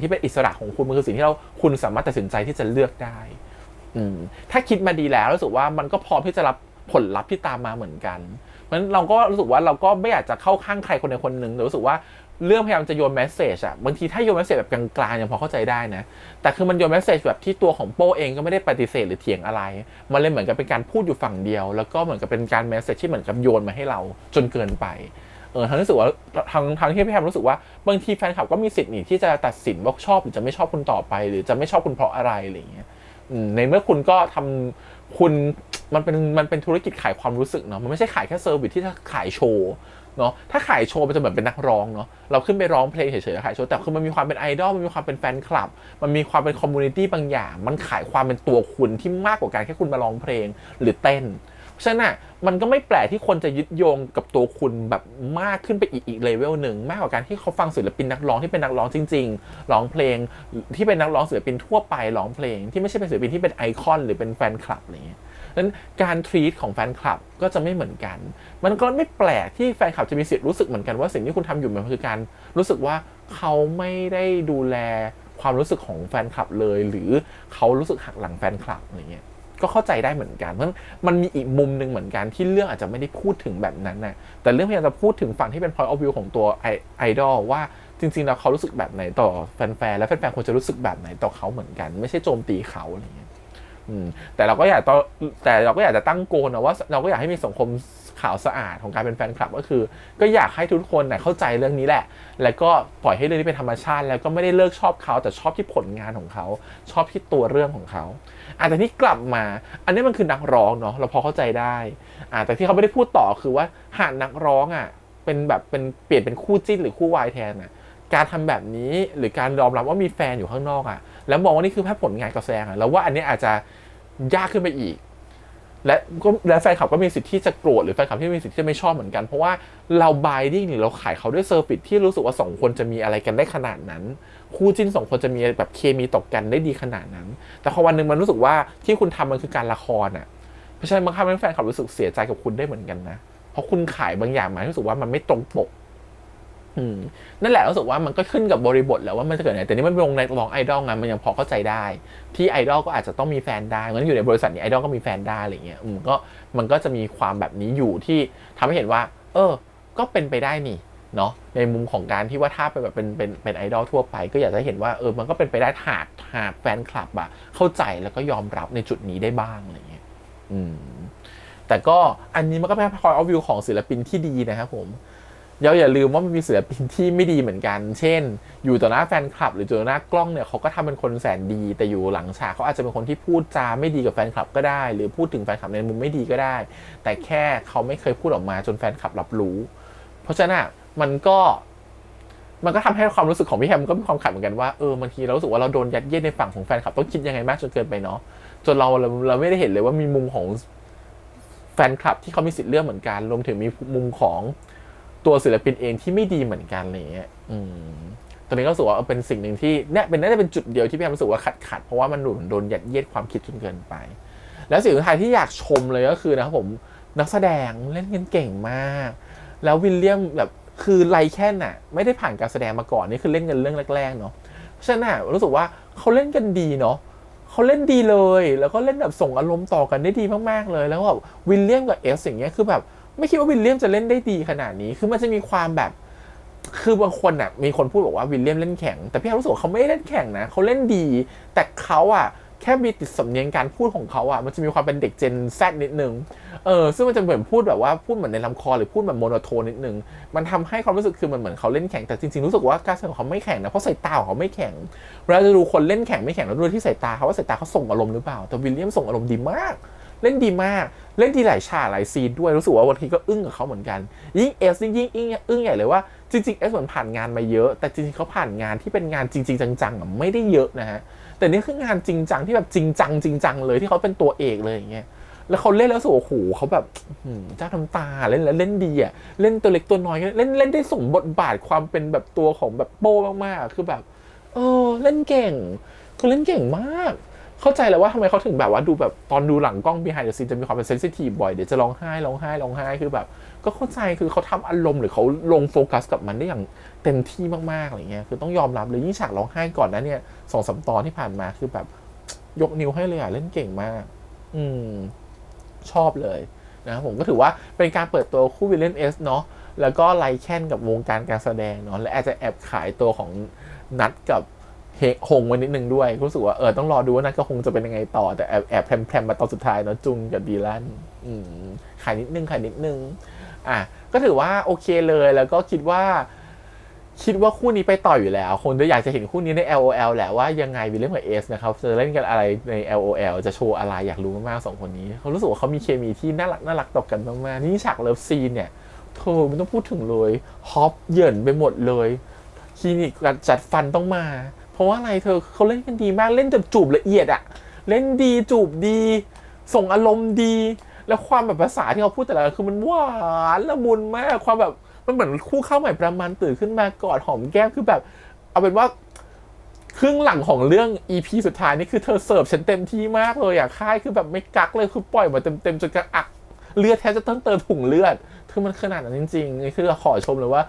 ่เป็นอิสระของคุณมันคือสิ่งที่คุณสามารถตัดสินใจที่จะเลือกได้ถ้าคิดมาดีแล้วรู้สึกว่ามันก็พร้อมที่จะรับผลลัพธ์ที่ตามมาเหมือนกันเพราะฉะนั้นเราก็รู้สึกว่าเราก็ไม่อยากจะเข้าข้างใครคนใดคนหนึ่งแต่รู้สึกว่าเรื่องพยายามจะโยนแมสเซจบางทีถ้าโยนแมสเซจแบบกลางๆยังพอเข้าใจได้นะแต่คือมันโยนแมสเซจแบบที่ตัวของโป้เองก็ไม่ได้ปฏิเสธหรือเถียงอะไรมันเลยเหมือนกับเป็นการพูดอยู่ฝั่งเดียวแล้วก็เหมือนกับเป็นการแมสเซจที่เหมือนกับโยนมาให้เราจนเกินไปทั้งรู้สึกว่าทางที่พี่แฮมรู้สึกว่าบางทีแฟนคลับก็มีสิทธิ์นี่ที่จะตัดสินว่าชอบหรือจะไม่ชอบคุณต่อไปหรือจะไม่ชอบคุณเพราะอะไรอะไรอย่างเงี้ยในเมื่อคุณก็ทำมันเป็นธุรกิจขายความรู้สึกเนาะมันไม่ใช่ขายแค่เซอร์วิสที่จะขายโชว์เนาะถ้าขายโชว์มันจะเหมือนเป็นนักร้องเนาะเราขึ้นไปร้องเพลงเฉยๆขายโชว์แต่คือมันมีความเป็นไอดอลมันมีความเป็นแฟนคลับมันมีความเป็นคอมมูนิตี้บางอย่างมันขายความเป็นตัวคุณที่มากกว่าการแค่คุณมาร้องเพลงหรือเต้นเพราะฉะนั้นมันก็ไม่แปลกที่คนจะยึดโยงกับตัวคุณแบบมากขึ้นไปอีกเลเวลหนึ่งมากกว่าการที่เขาฟังศิลปินนักร้องที่เป็นนักร้องจริงๆร้องเพลงที่เป็นนักร้องศิลปินทั่วไปร้องเพลงที่ไม่ใช่เป็นศิลปินที่เป็นไอคอนหรือเป็นแฟนคลับอะไรเงี้ยนั้นการทรีตของแฟนคลับก็จะไม่เหมือนกันมันก็ไม่แปลกที่แฟนคลับจะมีสิทธิ์รู้สึกเหมือนกันว่าสิ่งที่คุณทำอยู่มันคือการรู้สึกว่าเขาไม่ได้ดูแลความรู้สึกของแฟนคลับเลยหรือเขารู้สึกหักหลังแฟนคลับอะไรเงี้ยก็เข้าใจได้เหมือนกันเพราะมันมีอีกมุมหนึ่งเหมือนกันที่เรื่องอาจจะไม่ได้พูดถึงแบบนั้นนะแต่เรื่องพยายามจะพูดถึงฝั่งที่เป็น point of view ของตัวไอดอลว่าจริงๆแล้วเขารู้สึกแบบไหนต่อแฟนๆและแฟนๆควรจะรู้สึกแบบไหนต่อเขาเหมือนกันไม่ใช่โจมตีเขาอะไรเงี้ย แต่เราก็อยากจะตั้งโกลนะว่าเราก็อยากให้มีสังคมขาวสะอาดของการเป็นแฟนคลับก็คือก็อยากให้ทุกคนเข้าใจเรื่องนี้แหละแล้วก็ปล่อยให้เรื่องนี้เป็นธรรมชาติแล้วก็ไม่ได้เลิกชอบเขาแต่ชอบที่ผลงานของเขาชอบที่ตัวเรื่องของเขาแต่ที่กลับมาอันนี้มันคือนักร้องเนาะเราพอเข้าใจได้แต่ที่เขาไม่ได้พูดต่อคือว่าหากนักร้องเป็นแบบเป็นเปลี่ยนเป็นคู่จิ้นหรือคู่วายแทนการทำแบบนี้หรือการยอมรับว่ามีแฟนอยู่ข้างนอกแล้วมองว่านี่คือแค่ผลงานการแสดงแล้วว่าอันนี้อาจจะยากขึ้นไปอีกและแฟนคลับก็มีสิทธิ์ที่จะโกรธหรือแฟนคลับที่มีสิทธิ์ที่จะไม่ชอบเหมือนกันเพราะว่าเราบายดิ้งหรือเราขายเขาด้วยเซอร์วิสที่รู้สึกว่า2คนจะมีอะไรกันได้ขนาดนั้นคู่จิ้น2คนจะมีแบบเคมีตกกันได้ดีขนาดนั้นแต่พอวันนึงมันรู้สึกว่าที่คุณทำมันคือการละครเพราะฉะนั้นบางครั้งแฟนคลับรู้สึกเสียใจกับคุณได้เหมือนกันนะเพราะคุณขายบางอย่างมารู้สึกว่ามันไม่ตรงปกนั่นแหละรู้สึกว่ามันก็ขึ้นกับบริบทแล้วว่ามันจะเกิดอะไรแต่นี่มันเป็นวงในร้องไอดอลไงมันยังพอเข้าใจได้ที่ไอดอลก็อาจจะต้องมีแฟนได้งั้นอยู่ในบริษัทนี้ไอดอลก็มีแฟนได้อะไรเงี้ยมันก็จะมีความแบบนี้อยู่ที่ทำให้เห็นว่าก็เป็นไปได้นี่เนาะในมุมของการที่ว่าถ้าแบบเป็นไอดอลทั่วไปก็อยากจะเห็นว่ามันก็เป็นไปได้หากแฟนคลับเข้าใจแล้วก็ยอมรับในจุดนี้ได้บ้างอะไรเงี้ยแต่ก็อันนี้มันก็เป็นpoint of viewของศิลปินที่ดีนะครับผมอย่าลืมว่ามันมีศิลปินที่ไม่ดีเหมือนกันเช่นอยู่ต่อหน้าแฟนคลับหรือต่อหน้ากล้องเนี่ยเขาก็ทำเป็นคนแสนดีแต่อยู่หลังฉากเขาอาจจะเป็นคนที่พูดจาไม่ดีกับแฟนคลับก็ได้หรือพูดถึงแฟนคลับในมุมไม่ดีก็ได้แต่แค่เขาไม่เคยพูดออกมาจนแฟนคลับรับรู้เพราะฉะนั้นมันก็ทำให้ความรู้สึกของพี่แฮมก็มีความขัดเหมือนกันว่าบางทีเรารู้สึกว่าเราโดนยัดเยียดในฝั่งของแฟนคลับต้องคิดยังไงมากจนเกินไปเนาะจนเราไม่ได้เห็นเลยว่ามีมุมของแฟนคลับที่เขามีสิทธิ์เลือกเหมือนกันรวมถึงมีมุมของตัวศิลปินเองที่ไม่ดีเหมือนกันอะไรเงี้ยตอนนี้ก็รู้สึกว่าเป็นสิ่งหนึ่งที่เนี่ยน่าจะเป็นจุดเดียวที่พี่แอมรู้สึกว่าขัดเพราะว่ามันโดนยัดเยียดความคิดจนเกินไปแล้วสิ่งสุดท้ายที่อยากชมเลยก็คือนะครับผมนักแสดงเล่นกันเก่งมากแล้ววิลเลียมแบบคือไลแคนไม่ได้ผ่านการแสดงมาก่อนนี่คือเล่นกันเรื่องแรกๆเนาะเพราะฉะนั้นรู้สึกว่าเขาเล่นกันดีเนาะเขาเล่นดีเลยแล้วก็เล่นแบบส่งอารมณ์ต่อกันได้ดีมากๆเลยแล้วแบบวิลเลียมกับเอสอย่างเงี้ยคือแบบไม่คิดว่าวิลเลียมจะเล่นได้ดีขนาดนี้คือมันจะมีความแบบคือบางคนมีคนพูดบอกว่าวิลเลียมเล่นแข็งแต่พี่รู้สึกว่าเขาไม่ได้เล่นแข็งนะเขาเล่นดีแต่เขาแค่มีติดสำเนียงการพูดของเขามันจะมีความเป็นเด็กเจนแซดนิดนึงซึ่งมันจะเหมือนพูดแบบว่าพูดเหมือนในลำคอหรือพูดแบบโมโนโทนนิดนึงมันทำให้ความรู้สึกคือมันเหมือนเขาเล่นแข็งแต่จริงๆรู้สึกว่าการแสดงของเขาไม่แข็งนะเพราะสายตาของเขาไม่แข็งเราจะดูคนเล่นแข็งไม่แข็งแล้วดูที่สายตาเขาว่าสายตาเขาส่งอารมณ์หรือเปล่าแต่วิลเลียมส่งอารมณ์ดีมากเล่นดีมากเล่นดีหลายฉากหลายซีนด้วยรู้สึกว่าบางทีก็อึ้งกับเขาเหมือนกันยิ่งเอสยิ่งอึ้งใหญ่เลยว่าจริงๆเอสเหมือนผ่านงานมาเยอะแต่จริงๆเขาผ่านงานที่เป็นงานจริงๆจังๆไม่ได้เยอะนะฮะแต่นี่คืองานจริงจังที่แบบจริงจังเลยที่เขาเป็นตัวเอกเลยอย่างเงี้ยแล้วเขาเล่นแล้วโอ้โหเขาแบบเจ้าทำตาเล่นแล้วเล่นดีเล่นตัวเล็กตัวน้อยเล่นได้สมบทบาทความเป็นแบบตัวของแบบโป้มากๆคือแบบเล่นเก่งเขาเล่นเก่งมากเข้าใจแล้วว่าทำไมเขาถึงแบบว่าดูแบบตอนดูหลังกล้อง behind the scene จะมีความเป็น sensitive บ่อยเดี๋ยวจะร้องไห้คือแบบก็เข้าใจคือเขาทำอารมณ์หรือเขาลงโฟกัสกับมันได้อย่างเต็มที่มากๆอะไรเงี้ยคือต้องยอมรับเลยยิ่งฉากร้องไห้ก่อนนะเนี่ย 2-3 ตอนที่ผ่านมาคือแบบยกนิ้วให้เลยเล่นเก่งมากชอบเลยนะผมก็ถือว่าเป็นการเปิดตัวคู่วิลเลียมเอสเนาะแล้วก็ไลแคนกับวงการการแสดงเนาะและอาจจะแอบขายตัวของนัทกับหงไว้นิดนึงด้วยรู้สึกว่าต้องรอดูว่านัทกับหงจะเป็นยังไงต่อแต่แอบแพรมมาตอนสุดท้ายเนาะจุงกับดีแลนขายนิดนึงก็ถือว่าโอเคเลยแล้วก็คิดว่าคู่นี้ไปต่ออยู่แล้วคนจะอยากจะเห็นคู่นี้ใน LOL แหละว่ายังไงวิลเลียมกับเอสนะครับจะเล่นกันอะไรใน LOL จะโชว์อะไรอยากรู้มากๆ2คนนี้เขารู้สึกว่าเขามีเคมีที่น่ารักต่อกันมากๆนี่ฉากเลิฟซีนเนี่ยเธอไม่ต้องพูดถึงเลยฮอปเหยินไปหมดเลยคลินิกจัดฟันต้องมาเพราะว่าอะไรเขาเล่นกันดีมากเล่นจูบละเอียดเล่นดีจูบดีส่งอารมณ์ดีแล้วความแบบภาษาที่เขาพูดแต่ละคือมันหวานละมุนมากความแบบมันเหมือนคู่เข้าใหม่ประมาณตื่นขึ้นมากอดหอมแก้มคือแบบเอาเป็นว่าครึ่งหลังของเรื่อง EP สุดท้ายนี่คือเธอเสิร์ฟฉันเต็มที่มากเลยค่ายคือแบบไม่กักเลยคือปล่อยมาเต็มจนกระอักเลือดแทบจะต้องเติมถุงเลือดคือมันขนาดนั้นจริงๆนี่คือขอชมเลยว่า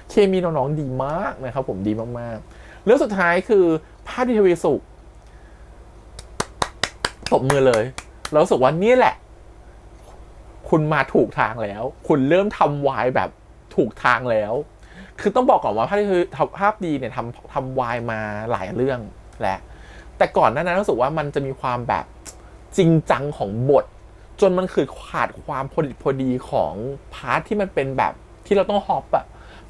เคมีน้องๆดีมากนะครับผมดีมากๆเรื่องสุดท้ายคือภาพดีทวีสุขตบมือเลยเรารู้สึกว่านี่แหละคุณมาถูกทางแล้วคุณเริ่มทำวายแบบถูกทางแล้วคือต้องบอกก่อนว่าภาพดีเนี่ยทำวายมาหลายเรื่องแหละแต่ก่อนหน้านั้นรู้สึกว่ามันจะมีความแบบ จริงจังของบทจนมันคือขาดความพอดีของพาร์ทที่มันเป็นแบบที่เราต้องฮอปอะ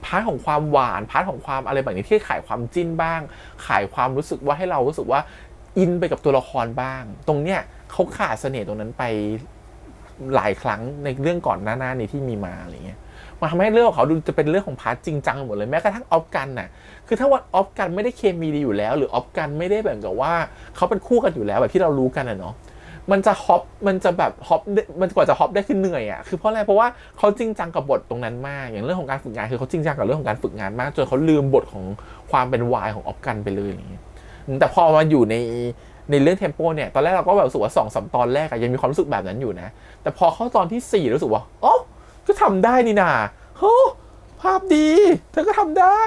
พาร์ทของความหวานพาร์ทของความอะไรแบบนี้ที่ขายความจิ้นบ้างขายความรู้สึกว่าให้เรารู้สึกว่าอินไปกับตัวละครบ้างตรงเนี้ยเขาขาดเสน่ห์ตรงนั้นไปหลายครั้งในเรื่องก่อนหน้านี้ที่มีมาอะไรเงี้ยมันทำให้เรื่องของเขาดูจะเป็นเรื่องของพาร์ทจริงจังหมดเลยแม้กระทั่งออฟกันน่ะคือถ้าว่าออฟกันไม่ได้เคมีดีอยู่แล้วหรือออฟกันไม่ได้แบบกับว่าเขาเป็นคู่กันอยู่แล้วแบบที่เรารู้กันเนาะมันจะฮอปมันจะแบบฮอปมันกว่าจะฮอปได้คือเหนื่อยอ่ะคือเพราะอะไรเพราะว่าเขาจริงจังกับบทตรงนั้นมากอย่างเรื่องของการฝึกงานคือเขาจริงจังกับเรื่องของการฝึกงานมากจนเขาลืมบทของความเป็นวายของออฟกันไปเลยอย่างเงี้ยแต่พอมาอยู่ในเรื่องเทมโปเนี่ยตอนแรกเราก็แบบรู้สึกว่า2-3 ตอนแรกอะยังมีความรู้สึกแบบนั้นอยู่นะแต่พอเข้าตอนที่4รู้สึกว่าโอ้ก็ทำได้นี่นาโหภาพดีเธอก็ทำได้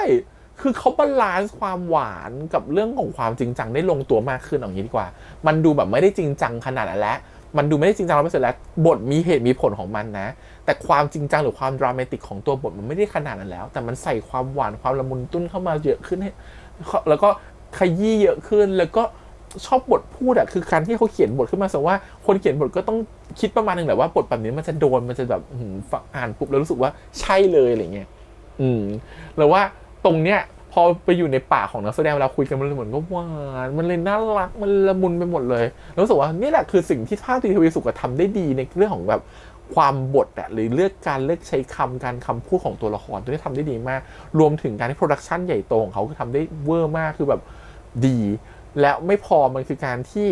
คือเขาบาลานซ์ความหวานกับเรื่องของความจริงจังได้ลงตัวมากขึ้นอย่างนี้ดีกว่ามันดูแบบไม่ได้จริงจังขนาดนั้นแล้วมันดูไม่ได้จริงจัง100%แล้วบทมีเหตุมีผลของมันนะแต่ความจริงจังหรือความดรามาติกของตัวบทมันไม่ได้ขนาดนั้นแล้วแต่มันใส่ความหวานความละมุนตุ้นเข้ามาเยอะขึ้นแล้วก็ขยี้เยอะขึ้นแล้วก็ชอบบทพูดอะคือการที่เขาเขียนบทขึ้นมาแสดงว่าคนเขียนบทก็ต้องคิดประมาณนึงแหละว่าบทแบบนี้มันจะโดนมันจะแบบอ่านปุ๊บแล้วรู้สึกว่าใช่เลยอะไรเงี้ยแล้วว่าตรงเนี้ยพอไปอยู่ในปากของนักแสดงเวลาคุยกันมันเลยเหมือนก็หวานมันเลยน่ารักมันละมุนไปหมดเลยรู้สึกว่านี่แหละคือสิ่งที่ภาพทีวีสุขทำได้ดีในเรื่องของแบบความบทอะหรือเลือกใช้คำพูดของตัวละครตัวนี้ทำได้ดีมากรวมถึงการที่โปรดักชันใหญ่โตของเขาคือทำได้เวอร์มากคือแบบดีแล้วไม่พอมันคือการที่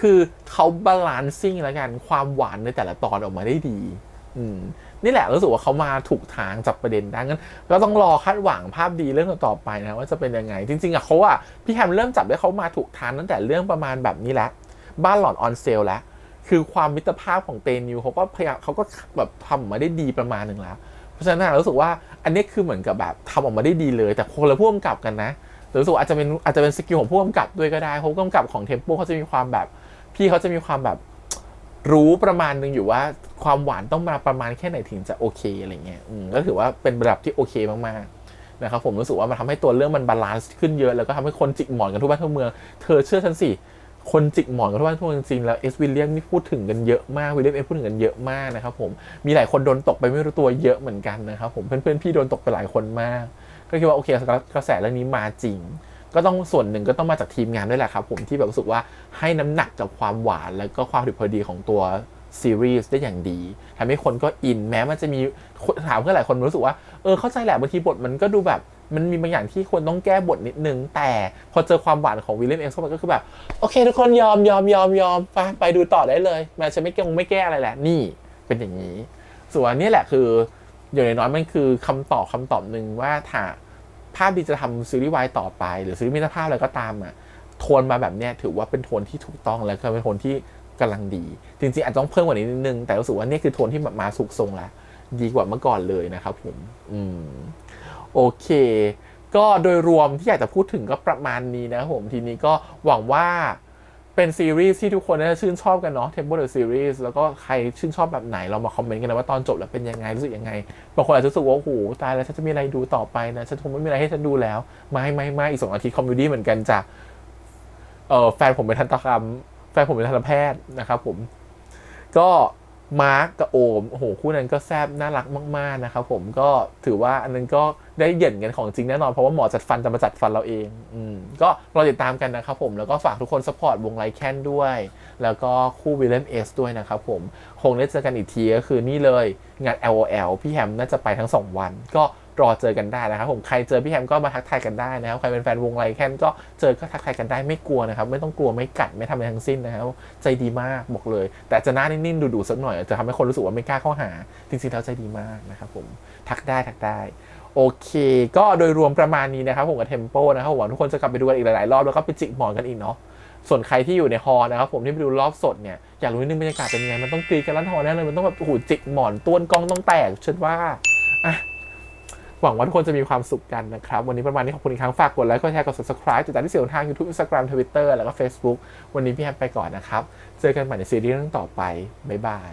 คือเขาบาลานซิ่งแล้วกันความหวานในแต่ละตอนออกมาได้ดีนี่แหละรู้สึกว่าเขามาถูกทางจับประเด็นได้งั้นก็ต้องรอคาดหวังภาพดีเรื่องต่อไปนะว่าจะเป็นยังไงจริงๆอะเขาอะพี่แฮมเริ่มจับได้เขามาถูกทางตั้งแต่เรื่องประมาณแบบนี้แล้วบ้านหลอนออนเซลแล้วคือความมิตรภาพของเตนิวเขาก็พยายามเขาก็แบบทำมาได้ดีประมาณหนึ่งแล้วเพราะฉะนั้นรู้สึกว่าอันนี้คือเหมือนกับแบบทำออกมาได้ดีเลยแต่คนละผู้กำกับกันนะรู้สึกอาจจะเป็นสกิลของผู้กำกับด้วยก็ได้ผู้กำกับของเทมโปเขาจะมีความแบบพี่เขาจะมีความแบบรู้ประมาณนึงอยู่ว่าความหวานต้องมาประมาณแค่ไหนถึงจะโอเคอะไรเงี้ยก็ถือว่าเป็นระดับที่โอเคมากๆนะครับผมรู้สึกว่ามันทำให้ตัวเรื่องมันบาลานซ์ขึ้นเยอะแล้วก็ทำให้คนจิกหมอนกันทั่วบ้านทั่วเมืองเธอเชื่อฉันสิคนจิกหมอนกันทั่วบ้านทั่วเมืองจริงแล้วเอสวิลเลียมนี่พูดถึงกันเยอะมากวิลเลียมพูดถึงกันเยอะมากนะครับผมมีหลายคนโดนตกไปไม่รู้ตัวเยอะเหมือนกันนะครับผมเพื่อนๆพี่โดนตกไปหลายคนมากก็คิดว่าโอเคกระแสเรื่องนี้มาจริงก็ต้องส่วนหนึ่งก็ต้องมาจากทีมงานด้วยแหละครับผมที่แบบรู้สึกว่าให้น้ำหนักกับความหวานแล้วก็ความพอดีของตัวซีรีส์ได้อย่างดีทำให้คนก็อินแม้มันจะมีถามเพื่อนหลายคนรู้สึกว่าเข้าใจแหละบางทีบทมันก็ดูแบบมันมีบางอย่างที่คนต้องแก้บทนิดนึงแต่พอเจอความหวานของวิลเลียมเอ็กซ์เข้าไปก็คือแบบโอเคทุกคนยอมไปดูต่อได้เลยแม้จะไม่แก้อะไรแหละนี่เป็นอย่างนี้ส่วนนี้แหละคืออย่างน้อยมันคือคำตอบหนึ่งว่าถ้าภาพดีจะทำซีรีส์วายต่อไปหรือซีรีส์มิตรภาพอะไรก็ตามโทนมาแบบนี้ถือว่าเป็นโทนที่ถูกต้องแล้วก็เป็นโทนที่กำลังดีจริงๆอาจจะต้องเพิ่มกว่านี้นิดนึงแต่รู้สึกว่านี่คือโทนที่มาสุกทรงแล้วดีกว่าเมื่อก่อนเลยนะครับผมโอเคก็โดยรวมที่อยากจะพูดถึงก็ประมาณนี้นะครับผมทีนี้ก็หวังว่าเป็นซีรีส์ที่ทุกคนน่าจะชื่นชอบกันเนาะ Temple the Series แล้วก็ใครชื่นชอบแบบไหนเรามาคอมเมนต์กันนะว่าตอนจบแล้วเป็นยังไงรู้สึกยังไงบางคนอาจจะรู้สึกว่าโอ้โหตายแล้วฉันจะมีอะไรดูต่อไปนะฉันคงไม่มีอะไรให้ฉันดูแล้วไม่อีก2 อาทิตย์คอมเมดี้เหมือนกันจากแฟนผมเป็นทันตแพทย์นะครับผมก็มาร์กกับโอมโอ้โหคู่นั้นก็แซ่บน่ารักมากๆนะครับผมก็ถือว่าอันนั้นก็ได้เหย่นกันของจริงแน่นอนเพราะว่าหมอจัดฟันจะมาจัดฟันเราเองก็รอติดตามกันนะครับผมแล้วก็ฝากทุกคนซัพพอร์ตวงไลแคนด้วยแล้วก็คู่วิลเลมเอสด้วยนะครับผมคงได้เจอกันอีกทีก็คือนี่เลยงาน LOL พี่แฮมน่าจะไปทั้ง2 วันก็รอเจอกันได้นะครับผมใครเจอพี่แฮมก็มาทักทายกันได้นะครับใครเป็นแฟนวงไลแคนก็เจอก็ทักทายกันได้ไม่กลัวนะครับไม่ต้องกลัวไม่กัดไม่ทำอะไรทั้งสิ้นนะครับใจดีมากบอกเลยแต่จะหน้านิ่งๆดูๆสักหน่อยจะทำให้คนรู้สึกว่าไม่กล้าเข้าหาจริงๆแล้วใจดีมากนะครับผมทักได้โอเคก็โดยรวมประมาณนี้นะครับผมกับเทมโปนะครับหวังทุกคนจะกลับไปดูกันอีกหลายๆรอบแล้วก็ไปจิกหมอนกันอีกเนาะส่วนใครที่อยู่ในฮอลนะครับผมที่ไปดูรอบสดเนี่ยอยากรู้นิดนึงบรรยากาศเป็นไงมันต้องกรี๊ดกันลั่นฮอลแน่เลยมันต้องแบบโอ้โหจิกหมอนต้วนกล้องต้องแตกเชื่อว่าหวังว่าทุกคนจะมีความสุขกันนะครับวันนี้ประมาณนี้ขอบคุณอีกครั้งฝากกดไลค์กดแชร์กด Subscribe ติดตามที่เสียงทาง YouTube Instagram Twitter แล้วก็ Facebook วันนี้พี่แฮมไปก่อนนะครับเจอกันใหม่ในซีรีส์เรื่องต่อไปบ๊ายบาย